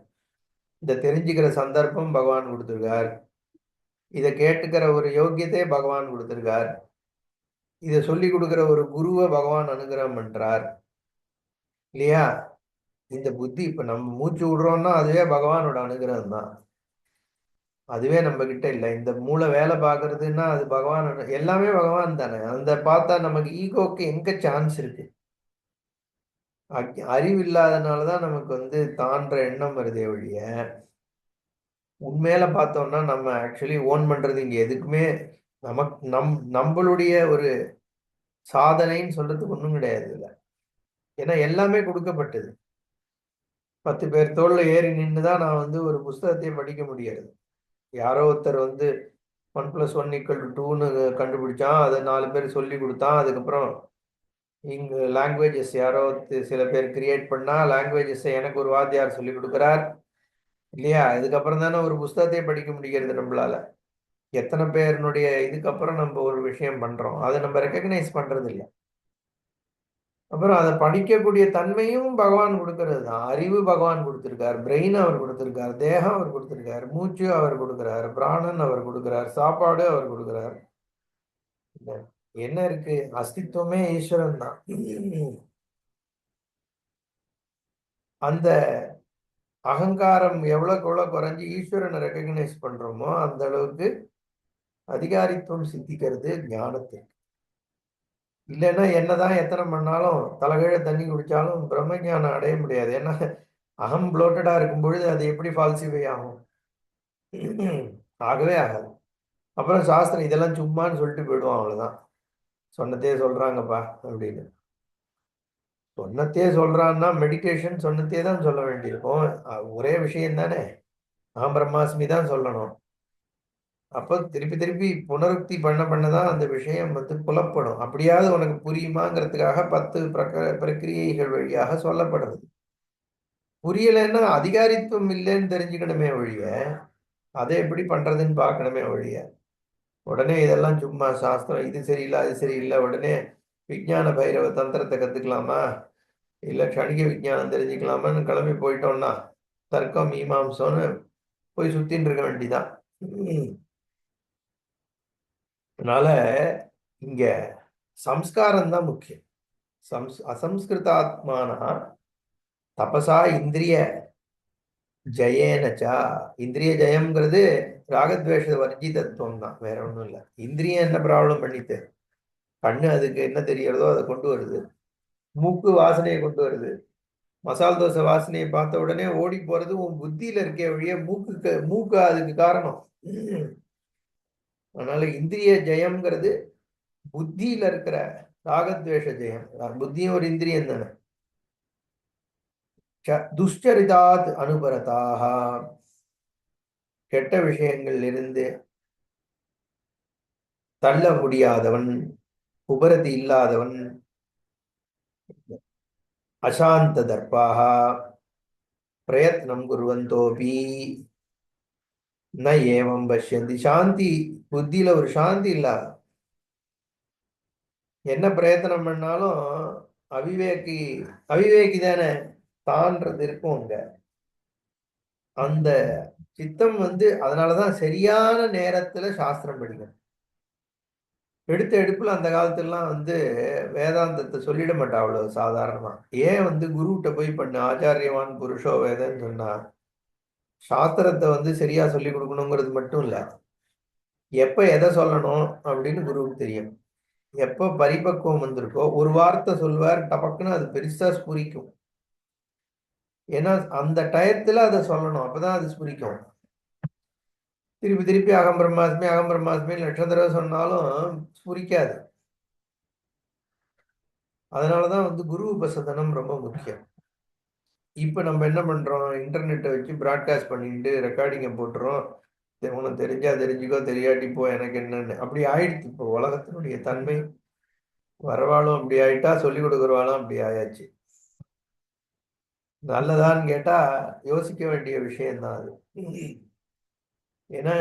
இந்த தெரிஞ்சுக்கிற சந்தர்ப்பம் பகவான் கொடுத்துருக்கார், இதை கேட்டுக்கிற ஒரு யோக்கியத்தை பகவான் கொடுத்துருக்கார், இதை சொல்லி கொடுக்கிற ஒரு குருவை பகவான் அனுகிரகம் பண்றார் இல்லையா? இந்த புத்தி இப்ப நம்ம மூச்சு விடுறோம்னா அதுவே பகவானோட அனுகிரகம் தான். அதுவே நம்ம கிட்ட இல்லை. இந்த மூளை வேலை பார்க்கறதுன்னா அது பகவான், எல்லாமே பகவான் தானே. அந்த பார்த்தா நமக்கு ஈகோக்கு எங்க சான்ஸ் இருக்கு? அறிவு இல்லாதனாலதான் நமக்கு தான்ற எண்ணம் வருதே ஒழிய, உண்மையில பார்த்தோம்னா நம்ம ஆக்சுவலி ஓன் பண்றது இங்க எதுக்குமே நமக்கு நம்மளுடைய ஒரு சாதனைன்னு சொல்றதுக்கு ஒன்றும் கிடையாது இல்லை. ஏன்னா எல்லாமே கொடுக்கப்பட்டது. 10 பேர் தோல்ல ஏறி நின்றுதான் நான் ஒரு புஸ்தகத்தையே படிக்க முடியாது. யாரோ ஒருத்தர் 1+1=2ன்னு கண்டுபிடிச்சான், அதை 4 பேர் சொல்லி கொடுத்தான். அதுக்கப்புறம் இங்க லாங்குவேஜஸ் யாரோ சில பேர் கிரியேட் பண்ணா, லாங்குவேஜஸ் எனக்கு ஒரு வாத்தியார் சொல்லி கொடுக்குறார் இல்லையா? இதுக்கப்புறம் தானே ஒரு புஸ்தகத்தையே படிக்க முடிகிறது நம்மளால. எத்தனை பேருனுடைய இதுக்கப்புறம் நம்ம ஒரு விஷயம் பண்றோம், அதை நம்ம ரெக்கக்னைஸ் பண்றது இல்லை. அப்புறம் அதை படிக்கக்கூடிய தன்மையும் பகவான் கொடுக்கறது தான். அறிவு பகவான் கொடுத்திருக்கார், பிரெயின் அவர் கொடுத்திருக்கார், தேகம் அவர் கொடுத்திருக்கார், மூச்சு அவர் கொடுக்கிறார், பிராணன் அவர் கொடுக்கிறார், சாப்பாடு அவர் கொடுக்கிறார். என்ன இருக்கு? அஸ்தித்வமே ஈஸ்வரன் தான். அந்த அகங்காரம் எவ்வளவுக்கு எவ்வளவு குறைஞ்சி ஈஸ்வரனை ரெக்கக்னைஸ் பண்றோமோ அந்த அளவுக்கு அதிகாரித்துவம் சித்திக்கிறது ஞானத்துக்கு. இல்லைன்னா என்னதான் எத்தனை பண்ணாலும், தலைகீழ தண்ணி குடிச்சாலும் பிரம்ம ஞானம் அடைய முடியாது. ஏன்னா அகம் புளோட்டடா இருக்கும் பொழுது அது எப்படி ஃபால்சிஃபை ஆகும்? ஆகவே ஆகாது. அப்புறம் சாஸ்திரம் இதெல்லாம் சும்மான்னு சொல்லிட்டு போயிடுவோம், அவ்வளவுதான். சொன்னதே சொல்றாங்கப்பா அப்படின்னு. சொன்னதே சொல்றான்னா மெடிடேஷன் சொன்னதே தான் சொல்ல வேண்டியிருக்கும். ஒரே விஷயம் தானே, அகம் பிரம்மாஸ்மி தான் சொல்லணும். அப்போ திருப்பி திருப்பி புனருக்தி பண்ணதான் அந்த விஷயம் புலப்படும். அப்படியாவது உனக்கு புரியுமாங்கிறதுக்காக 10 பிரக்கிரியைகள் வழியாக சொல்லப்படுறது. புரியலைன்னா அதிகாரித்துவம் இல்லைன்னு தெரிஞ்சுக்கணுமே ஒழிய, அதை எப்படி பண்றதுன்னு பார்க்கணுமே ஒழிய, உடனே இதெல்லாம் சும்மா சாஸ்திரம் இது சரியில்லை அது சரியில்லை, உடனே விஞ்ஞான பைரவ தந்திரத்தை கத்துக்கலாமா, இல்ல கணிக விஞ்ஞானம் தெரிஞ்சுக்கலாமான்னு கிளம்பி போயிட்டோம்னா தர்க்கம் மீமாம்சம்னு போய் சுத்தின்னு இருக்க வேண்டிதான். அதனால இங்க சம்ஸ்காரம் தான் முக்கியம். அசம்ஸ்கிருதாத்மானா தபசா இந்திரிய ஜெயேனச்சா. இந்திரிய ஜெயம்ங்கிறது ராகத்வேஷ வர்ஜிதத்துவம் தான், வேற ஒன்றும் இல்லை. இந்திரியம் என்ன ப்ராப்ளம் பண்ணிட்டு, கண்ணு அதுக்கு என்ன தெரியறதோ அதை கொண்டு வருது, மூக்கு வாசனையை கொண்டு வருது, மசால் தோசை வாசனையை பார்த்த உடனே ஓடி போறது உன் புத்தியில இருக்க வழிய மூக்கு அதுக்கு காரணம். அதனால இந்திரிய ஜெயம்ங்கிறது புத்தியில இருக்கிற ராகத்வேஷ ஜெயம். புத்தியும் ஒரு இந்திரியம் தானே. துஷ்சரிதாத் அனுபரதாக, கெட்ட விஷயங்கள் இருந்து தள்ள முடியாதவன், உபரதி இல்லாதவன், அசாந்த தர்பாக பிரயத்னம் குர்வந்தோபி ந ஏவம் பஷ்யந்தி. சாந்தி புத்தியில ஒரு சாந்தி இல்லாத, என்ன பிரயத்தனம் பண்ணாலும் அவிவேகி தானே, தான்றது இருக்கும் அங்க. அந்த சித்தம் அதனாலதான் சரியான நேரத்துல சாஸ்திரம் படிக்கணும். எடுத்த எடுப்புல அந்த காலத்துலலாம் வேதாந்தத்தை சொல்லிட மாட்டா அவ்வளவு சாதாரணமா. ஏன் குருகிட்ட போய் பண்ணு ஆச்சாரியவான் புருஷோ வேதன்னு சொன்னா, சாஸ்திரத்தை சரியா சொல்லி கொடுக்கணுங்கிறது மட்டும் இல்ல, எப்ப எதை சொல்லணும் அப்படின்னு குருவுக்கு தெரியும். எப்ப பரிபக்குவம் வந்திருக்கோ ஒரு வார்த்தை சொல்வார், டபக்குன்னு அது பெருசா ஸ்புரிக்கும். ஏன்னா அந்த டயத்துல அதை சொல்லணும், அப்பதான் அது ஸ்புரிக்கும். திருப்பி திருப்பி அகம் பிரம்மாஸ்மி அகம் பிரம்மாஸ்மி லட்சம் தடவை சொன்னாலும் ஸ்புரிக்காது. அதனாலதான் குரு உபசதனம் ரொம்ப முக்கியம். இப்ப நம்ம என்ன பண்றோம், இன்டர்நெட்டை வச்சு பிராட்காஸ்ட் பண்ணிட்டு ரெக்கார்டிங்கை போட்டுறோம். உனக்கு தெரிஞ்சா தெரிஞ்சுக்கோ, தெரியாட்டி போ, எனக்கு என்னன்னு அப்படி ஆயிடுச்சு. இப்போ உலகத்தினுடைய தன்மை, வரவாளும் அப்படி ஆயிட்டா, சொல்லிக் கொடுக்குறவாளும் அப்படி ஆயாச்சு. நல்லதான்னு கேட்டா யோசிக்க வேண்டிய விஷயம்தான் அது. ஏன்னா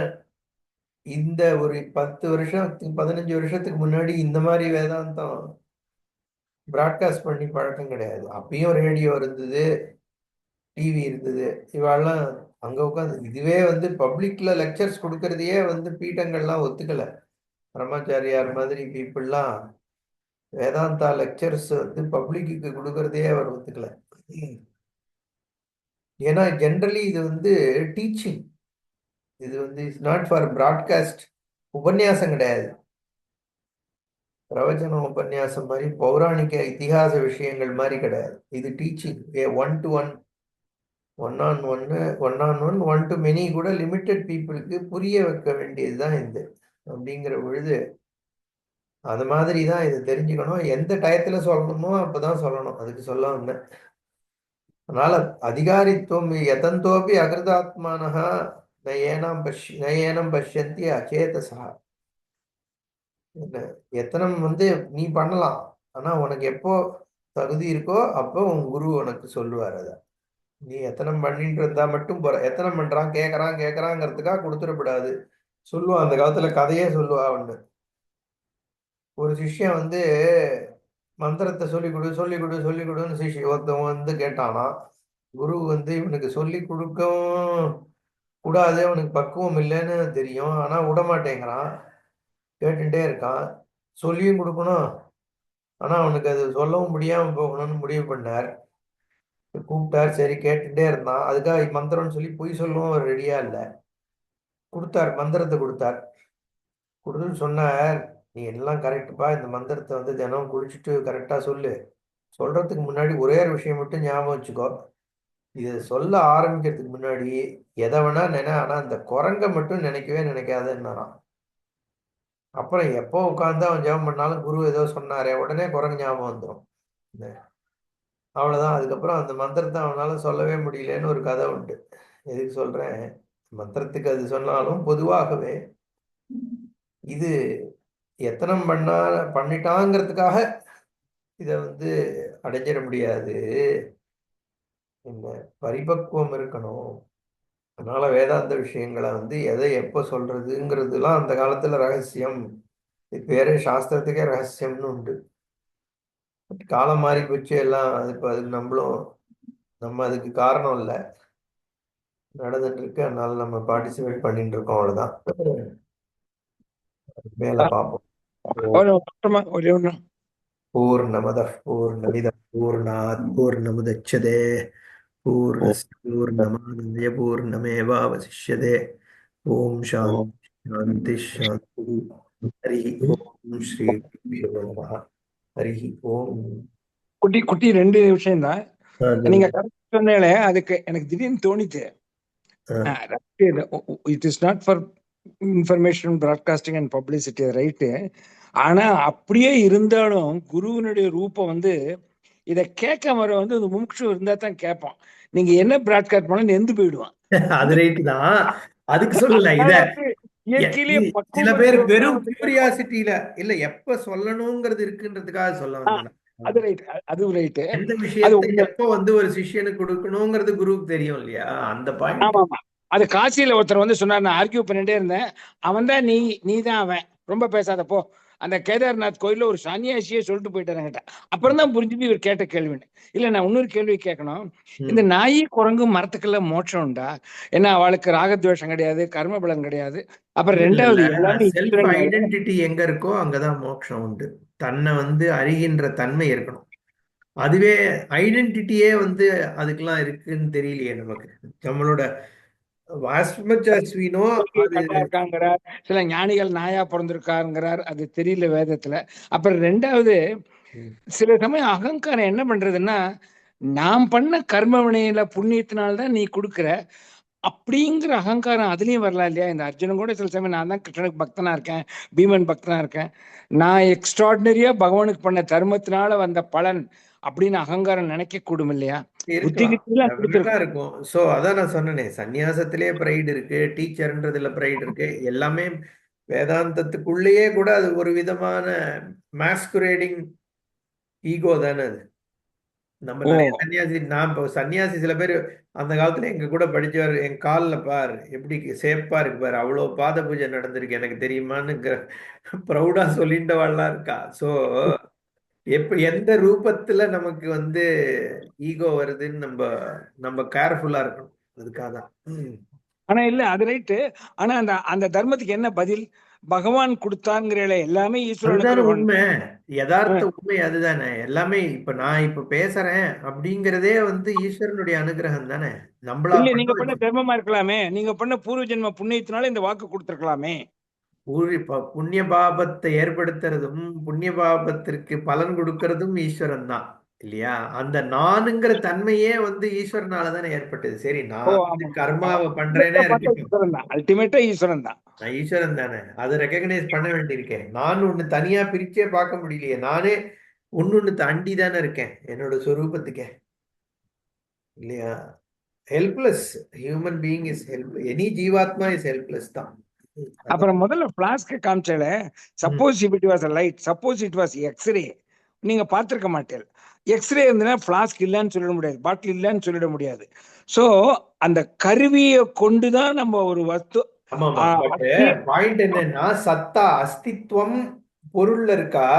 இந்த ஒரு 10 வருஷத்துக்கு 15 வருஷத்துக்கு முன்னாடி இந்த மாதிரி வேதாந்தம் பிராட்காஸ்ட் பண்ணி பழக்கம் கிடையாது. அப்பயும் ரேடியோ இருந்தது, டிவி இருந்தது. இவாள்லாம் அங்க உட்காந்து இதுவே பப்ளிக்ல லெக்சர்ஸ் கொடுக்கறதையே பீட்டங்கள்லாம் ஒத்துக்கல. பிரம்மாச்சாரியார் மாதிரி பீப்புள்லாம் வேதாந்தா லெக்சர்ஸ் பப்ளிக்கு கொடுக்கறதையே அவர் ஒத்துக்கல. ஏன்னா ஜென்ரலி இது டீச்சிங், இது இஸ் நாட் ஃபார் பிராட்காஸ்ட். உபன்யாசம் கிடையாது, பிரவச்சனம் உபன்யாசம் மாதிரி பௌராணிக இதிகாச விஷயங்கள் மாதிரி கிடையாது. இது teaching, one to one, one to many கூட லிமிட்டெட் பீப்புளுக்கு புரிய வைக்க வேண்டியதுதான் இது. அப்படிங்கிற பொழுது அது மாதிரி தான் இதை தெரிஞ்சுக்கணும். எந்த டயத்துல சொல்லணுமோ அப்பதான் சொல்லணும், அதுக்கு சொல்ல வந்தேன். அதனால அதிகாரித்துவம் எதந்தோப்பி அகிருதாத்மானஹா நயேனம் பஷ்யந்தி அச்சேதசா. என்ன எத்தனம் நீ பண்ணலாம், ஆனா உனக்கு எப்போ தகுதி இருக்கோ அப்போ உன் குரு உனக்கு சொல்லுவார். அதை நீ எத்தனம் பண்ணிட்டு இருந்தா மட்டும் போற. எத்தனம் பண்றான் கேட்கறாங்கிறதுக்காக கொடுத்துடக்கூடாது. சொல்லுவான், அந்த காலத்துல கதையே சொல்லுவா. ஒரு சிஷ்யன் மந்திரத்தை சொல்லிக் கொடு சொல்லிக் கொடு சொல்லிக் கொடுன்னு ஒருத்தவன் கேட்டானா. குரு இவனுக்கு சொல்லி கொடுக்கவும் கூடாது, அவனுக்கு பக்குவம் இல்லைன்னு தெரியும், ஆனா விட மாட்டேங்கிறான், கேட்டுட்டே இருக்கான். சொல்லியும் கொடுக்கணும், ஆனா அவனுக்கு அது சொல்லவும் முடியாம போகணும்னு முடிவு பண்ணார். கூப்பிட்டார், சரி கேட்டுட்டே இருந்தான். அதுக்காக மந்திரம்னு சொல்லி பொய் சொல்லவும் அவர் ரெடியா இல்லை. கொடுத்தார், மந்திரத்தை கொடுத்தார். கொடுத்துன்னு சொன்னார், நீ எல்லாம் கரெக்டுப்பா, இந்த மந்திரத்தை தினம் குளிச்சுட்டு கரெக்டா சொல்லு. சொல்றதுக்கு முன்னாடி ஒரே ஒரு விஷயம் மட்டும் ஞாபகம் வச்சுக்கோ, இது சொல்ல ஆரம்பிக்கிறதுக்கு முன்னாடி எதை வேணா நினை, ஆனா அந்த குரங்க மட்டும் நினைக்கவே நினைக்காதுன்னாராம். அப்புறம் எப்போ உட்காந்து அவன் ஜெபம் பண்ணாலும் குரு ஏதோ சொன்னாரே உடனே குரங்கு ஞாபகம் வந்துடும். அவ்வளவுதான். அதுக்கப்புறம் அந்த மந்திரத்தை அவனால சொல்லவே முடியலன்னு ஒரு கதை உண்டு. எதுக்கு சொல்றேன், மந்திரத்துக்கு அது சொன்னாலும் பொதுவாகவே இது எத்தனம் பண்ணிட்டாங்கிறதுக்காக இதை அடைஞ்சிட முடியாது. என்ன பரிபக்குவம் இருக்கணும். அதனால வேதாந்த விஷயங்களை எதை எப்போ சொல்றதுங்கிறதுலாம் அந்த காலத்துல ரகசியம். இது பேரே சாஸ்திரத்துக்கே ரகசியம்னு உண்டு. காலம் மாறி போச்சு எல்லாம். அதுக்கு நம்ம அதுக்கு காரணம் இல்லை, நடந்துட்டு இருக்கு. அதனால நம்ம பார்ட்டிசிபேட் பண்ணிட்டு இருக்கோம், அவ்வளவுதான். மேல பார்ப்போம். ஒரே ஒண்ணு. பூர்ணமதః பூர்ணமிதம் பூர்ணாத் பூர்ணமுதச்யதே பூர்ணஸ்ய பூர்ணமாதாய பூர்ணமேவாவசிஷ்யதே. ஓம் சாந்தி சாந்தி சாந்தி. ஹரி ஓம் ஸ்ரீ குருभ्यो நமः. ஹரி ஓம். குட்டி குட்டி ரெண்டு விஷயம் தான் நீங்க கரெக்ட் சொன்னீங்களே, அதுக்கு எனக்கு திடீர்னு தோணிச்சு. It is not for information broadcasting and publicity, right. ஆனா அப்படியே இருந்தாலும் குருவினுடைய ரூபம் இத கேட்க வர இந்த முமுட்சு இருந்தா தான் கேட்பான். நீங்க என்ன பிராட்காஸ்ட் பண்ண எந்து போயிடுவான். அது ரைட் தான், அதுக்கு சொல்லல. இத சில பேர் வெறும் கியூரியாசிட்டியில இல்ல எப்ப சொல்லணுங்கிறது இருக்குன்றதுக்காக சொல்ல வந்தேன். அது ரைட், அது ரைட். எந்த விஷயத்தை எப்போ ஒரு சிஷ்யனுக்கு கொடுக்கணுங்கிறது குருவுக்கு தெரியும் இல்லையா, அந்த பாயிண்ட். ஆமா ஆமா. அது காசியில ஒருத்தர் சொன்னார், நான் ஆர்கியூ பண்ணிட்டே இருந்தேன். அவன் தான் நீ தான் அவன், ரொம்ப பேசாத போ அந்த கேதார்நாத் கோயில்ல ஒரு சன்னியாசியே சொல்லிட்டு போயிட்டாரு என்கிட்ட. அப்புறம் தான் புரிஞ்சுது இவர் கேட்ட கேள்வின்னு. இல்ல, நான் இன்னொரு கேள்வி கேட்கணும். இந்த நாய் குரங்கு மரத்துக்கெல்லாம் மோட்சம் உண்டா? ஏன்னா அவளுக்கு ராகத்வேஷம் கிடையாது, கர்ம பலன் கிடையாது. அப்புறம் இல்ல இல்ல ரெண்டாவது எல்லாமே செல்ஃப் ஈஸ்வரன் மேல. ஐடென்டிட்டி எங்க இருக்கோ அங்கதான் மோட்சம் உண்டு. தன்னை வந்து அறிகின்ற தன்மை இருக்கணும். அதுவே ஐடென்டிட்டியே வந்து அதுக்கெல்லாம் இருக்குன்னு தெரியலையே நமக்கு. நம்மளோட as much as we know, அது கட்டா இருக்காங்கிறார், சில ஞானிகள் நாயா பிறந்திருக்காருங்கிறார், அது தெரியல வேதத்துல. அப்புறம் ரெண்டாவது, சில சமயம் அகங்காரம் என்ன பண்றதுன்னா, நாம் பண்ண கர்ம வினையில புண்ணியத்தினால்தான் நீ கொடுக்குற அப்படிங்கிற அகங்காரம் அதுலயும் வரலாம் இல்லையா? இந்த அர்ஜுனன் கூட சில சமயம் நான் தான் கிருஷ்ணனுக்கு பக்தனா இருக்கேன், பீமன் பக்தனா இருக்கேன், நான் எக்ஸ்ட்ராடினரியா பகவானுக்கு பண்ண தர்மத்தினால வந்த பலன் அப்படின்னு அகங்காரம் நினைக்க கூடும் இல்லையா? இருக்கலாம், புத்திகிட்டெல்லாம் டெஃபினட்டா கொடுத்துருக்கோம். இருக்கும். சோ அதான் நான் சொன்னேனே, சன்னியாசத்திலே ப்ரைடு இருக்கு, டீச்சர்ன்றதுல ப்ரைடு இருக்கு, எல்லாமே வேதாந்தத்துக்குள்ளேயே கூட அது ஒரு விதமான மாஸ்குரேடிங் ஈகோ தானே அது. நம்ம ஓ, நிறைய சன்னியாசி, நான் இப்போ சன்னியாசி சில பேர் அந்த காலத்துல எங்க கூட படிச்சவர், என் காலில் பார் எப்படி சேப்பா இருக்கு பாரு, அவ்வளோ பாத பூஜை நடந்திருக்கு எனக்கு தெரியுமான்னு ப்ரௌடா சொல்லிட்டவாள்லாம் இருக்கா. ஸோ எந்த ரூபத்துல நமக்கு வந்து ஈகோ வருதுன்னு நம்ம நம்ம கேர்ஃபுல்லா இருக்கணும். அதுக்காக தான். ஆனா இல்ல, அது ரைட்டு. ஆனா அந்த அந்த தர்மத்துக்கு என்ன பதில்? பகவான் கொடுத்தாங்கிற எல்லாமே ஈஸ்வர அதுதானே அனுகிரகம். உண்மை. யதார்த்த உண்மை அதுதானே. எல்லாமே இப்ப நான் இப்ப பேசுறேன் அப்படிங்கிறதே வந்து ஈஸ்வரனுடைய அனுகிரகம் தானே. நம்மளா இல்ல, பண்ண நீங்க பண்ண வச்சு தர்மமா இருக்கலாமே, நீங்க பண்ண பூர்வ ஜென்ம புண்ணியத்தினால இந்த வாக்கு கொடுத்திருக்கலாமே. புண்ணிய பாபத்தை ஏற்படுத்துறதும் புண்ணிய பாபத்திற்கு பலன் கொடுக்கறதும் ஈஸ்வரன் தான் இல்லையா? அந்த நானுங்கிற தன்மையே வந்து ஈஸ்வரனால தானே ஏற்பட்டது. சரி, ஓ, நான் வந்து ஆமா. கர்மாவை பண்றேனே இருக்கட்டும், ஈஸ்வரன் தான், அல்டிமேட்டா ஈஸ்வரன் தான். நான் ஈஸ்வரன் தானே, அதை ரெக்கக்னைஸ் பண்ண வேண்டியிருக்கேன். நான் ஒண்ணு தனியா பிரிச்சே பார்க்க முடியலையே, நானே ஒன்னு தாண்டி தானே இருக்கேன் என்னோட சொரூபத்துக்கே, இல்லையா? Helpless human being is help, any jivatma is helpless தான். அப்புறம் முதல்ல பிளாஸ்க் காமிச்சல, suppose if it was light, suppose it was X ray, நீங்க பார்த்திருக்க மாட்டேன். எக்ஸ்ரே இருந்ததுன்னா பிளாஸ்க் இல்லைன்னு சொல்லிட முடியாது, பாட்டில் இல்லைன்னு சொல்லிட முடியாது. சோ அந்த கருவியை கொண்டுதான் நம்ம ஒரு வஸ்து. ஆமாமா, பட் பாயிண்ட் என்னன்னா, சத்தா அஸ்தித்வம் பொருள்ல இருக்கா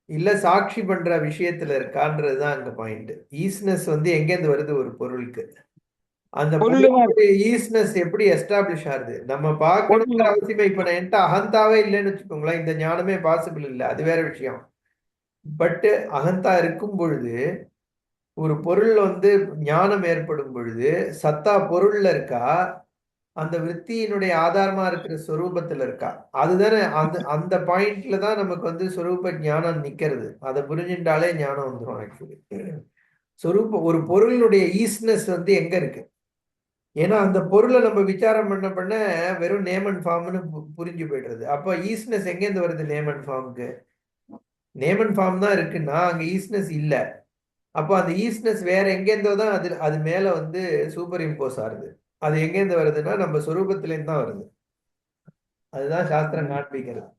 இல்ல சாட்சி பண்ற விஷயத்துல இருக்கான்றதுதான் அங்க பாயிண்ட். ஈஸ்னஸ் வந்து எங்கேருந்து வருது ஒரு பொருளுக்கு? அந்த பொருளுடைய ஈஸ்னஸ் எப்படி எஸ்டாப்ளிஷ் ஆகுது? நம்ம பார்க்கணுங்கிற அவசியமே. இப்ப நான் என்கிட்ட அகந்தாவே இல்லைன்னு வச்சுக்கோங்களேன், இந்த ஞானமே பாசிபிள் இல்லை, அது வேற விஷயம். பட் அகந்தா இருக்கும் பொழுது, ஒரு பொருள் வந்து ஞானம் ஏற்படும் பொழுது சத்தா பொருள்ல இருக்கா, அந்த விற்த்தியினுடைய ஆதாரமா இருக்கிற சொரூபத்துல இருக்கா? அதுதானே அந்த அந்த பாயிண்ட்ல தான் நமக்கு வந்து சொரூப ஞானம் நிக்கிறது. அதை புரிஞ்சுட்டாலே ஞானம் வந்துடும். ஆக்சுவலி சொரூப ஒரு பொருளினுடைய ஈஸ்னஸ் வந்து எங்க இருக்கு? ஏன்னா அந்த பொருளை நம்ம விசாரம் பண்ண வெறும் நேம் அண்ட் ஃபார்ம்னு புரிஞ்சு போயிடுறது. அப்ப ஈஸ்னஸ் எங்கேருந்து வருது? நேம் அண்ட் ஃபார்முக்கு நேம் அண்ட் ஃபார்ம் தான் இருக்குன்னா அங்க ஈஸ்னஸ் இல்ல. அப்போ அந்த ஈஸ்னஸ் வேற எங்கேருந்தோ தான் அது அது மேல வந்து சூப்பர் இம்போஸ் ஆகுது. அது எங்கேருந்து வருதுன்னா நம்ம சொரூபத்திலேருந்து தான் வருது. அதுதான் சாஸ்திரம் காண்பிக்கிறது.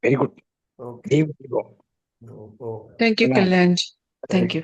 Very good. Okay. Oh. Thank you, Kalyanj. Thank you.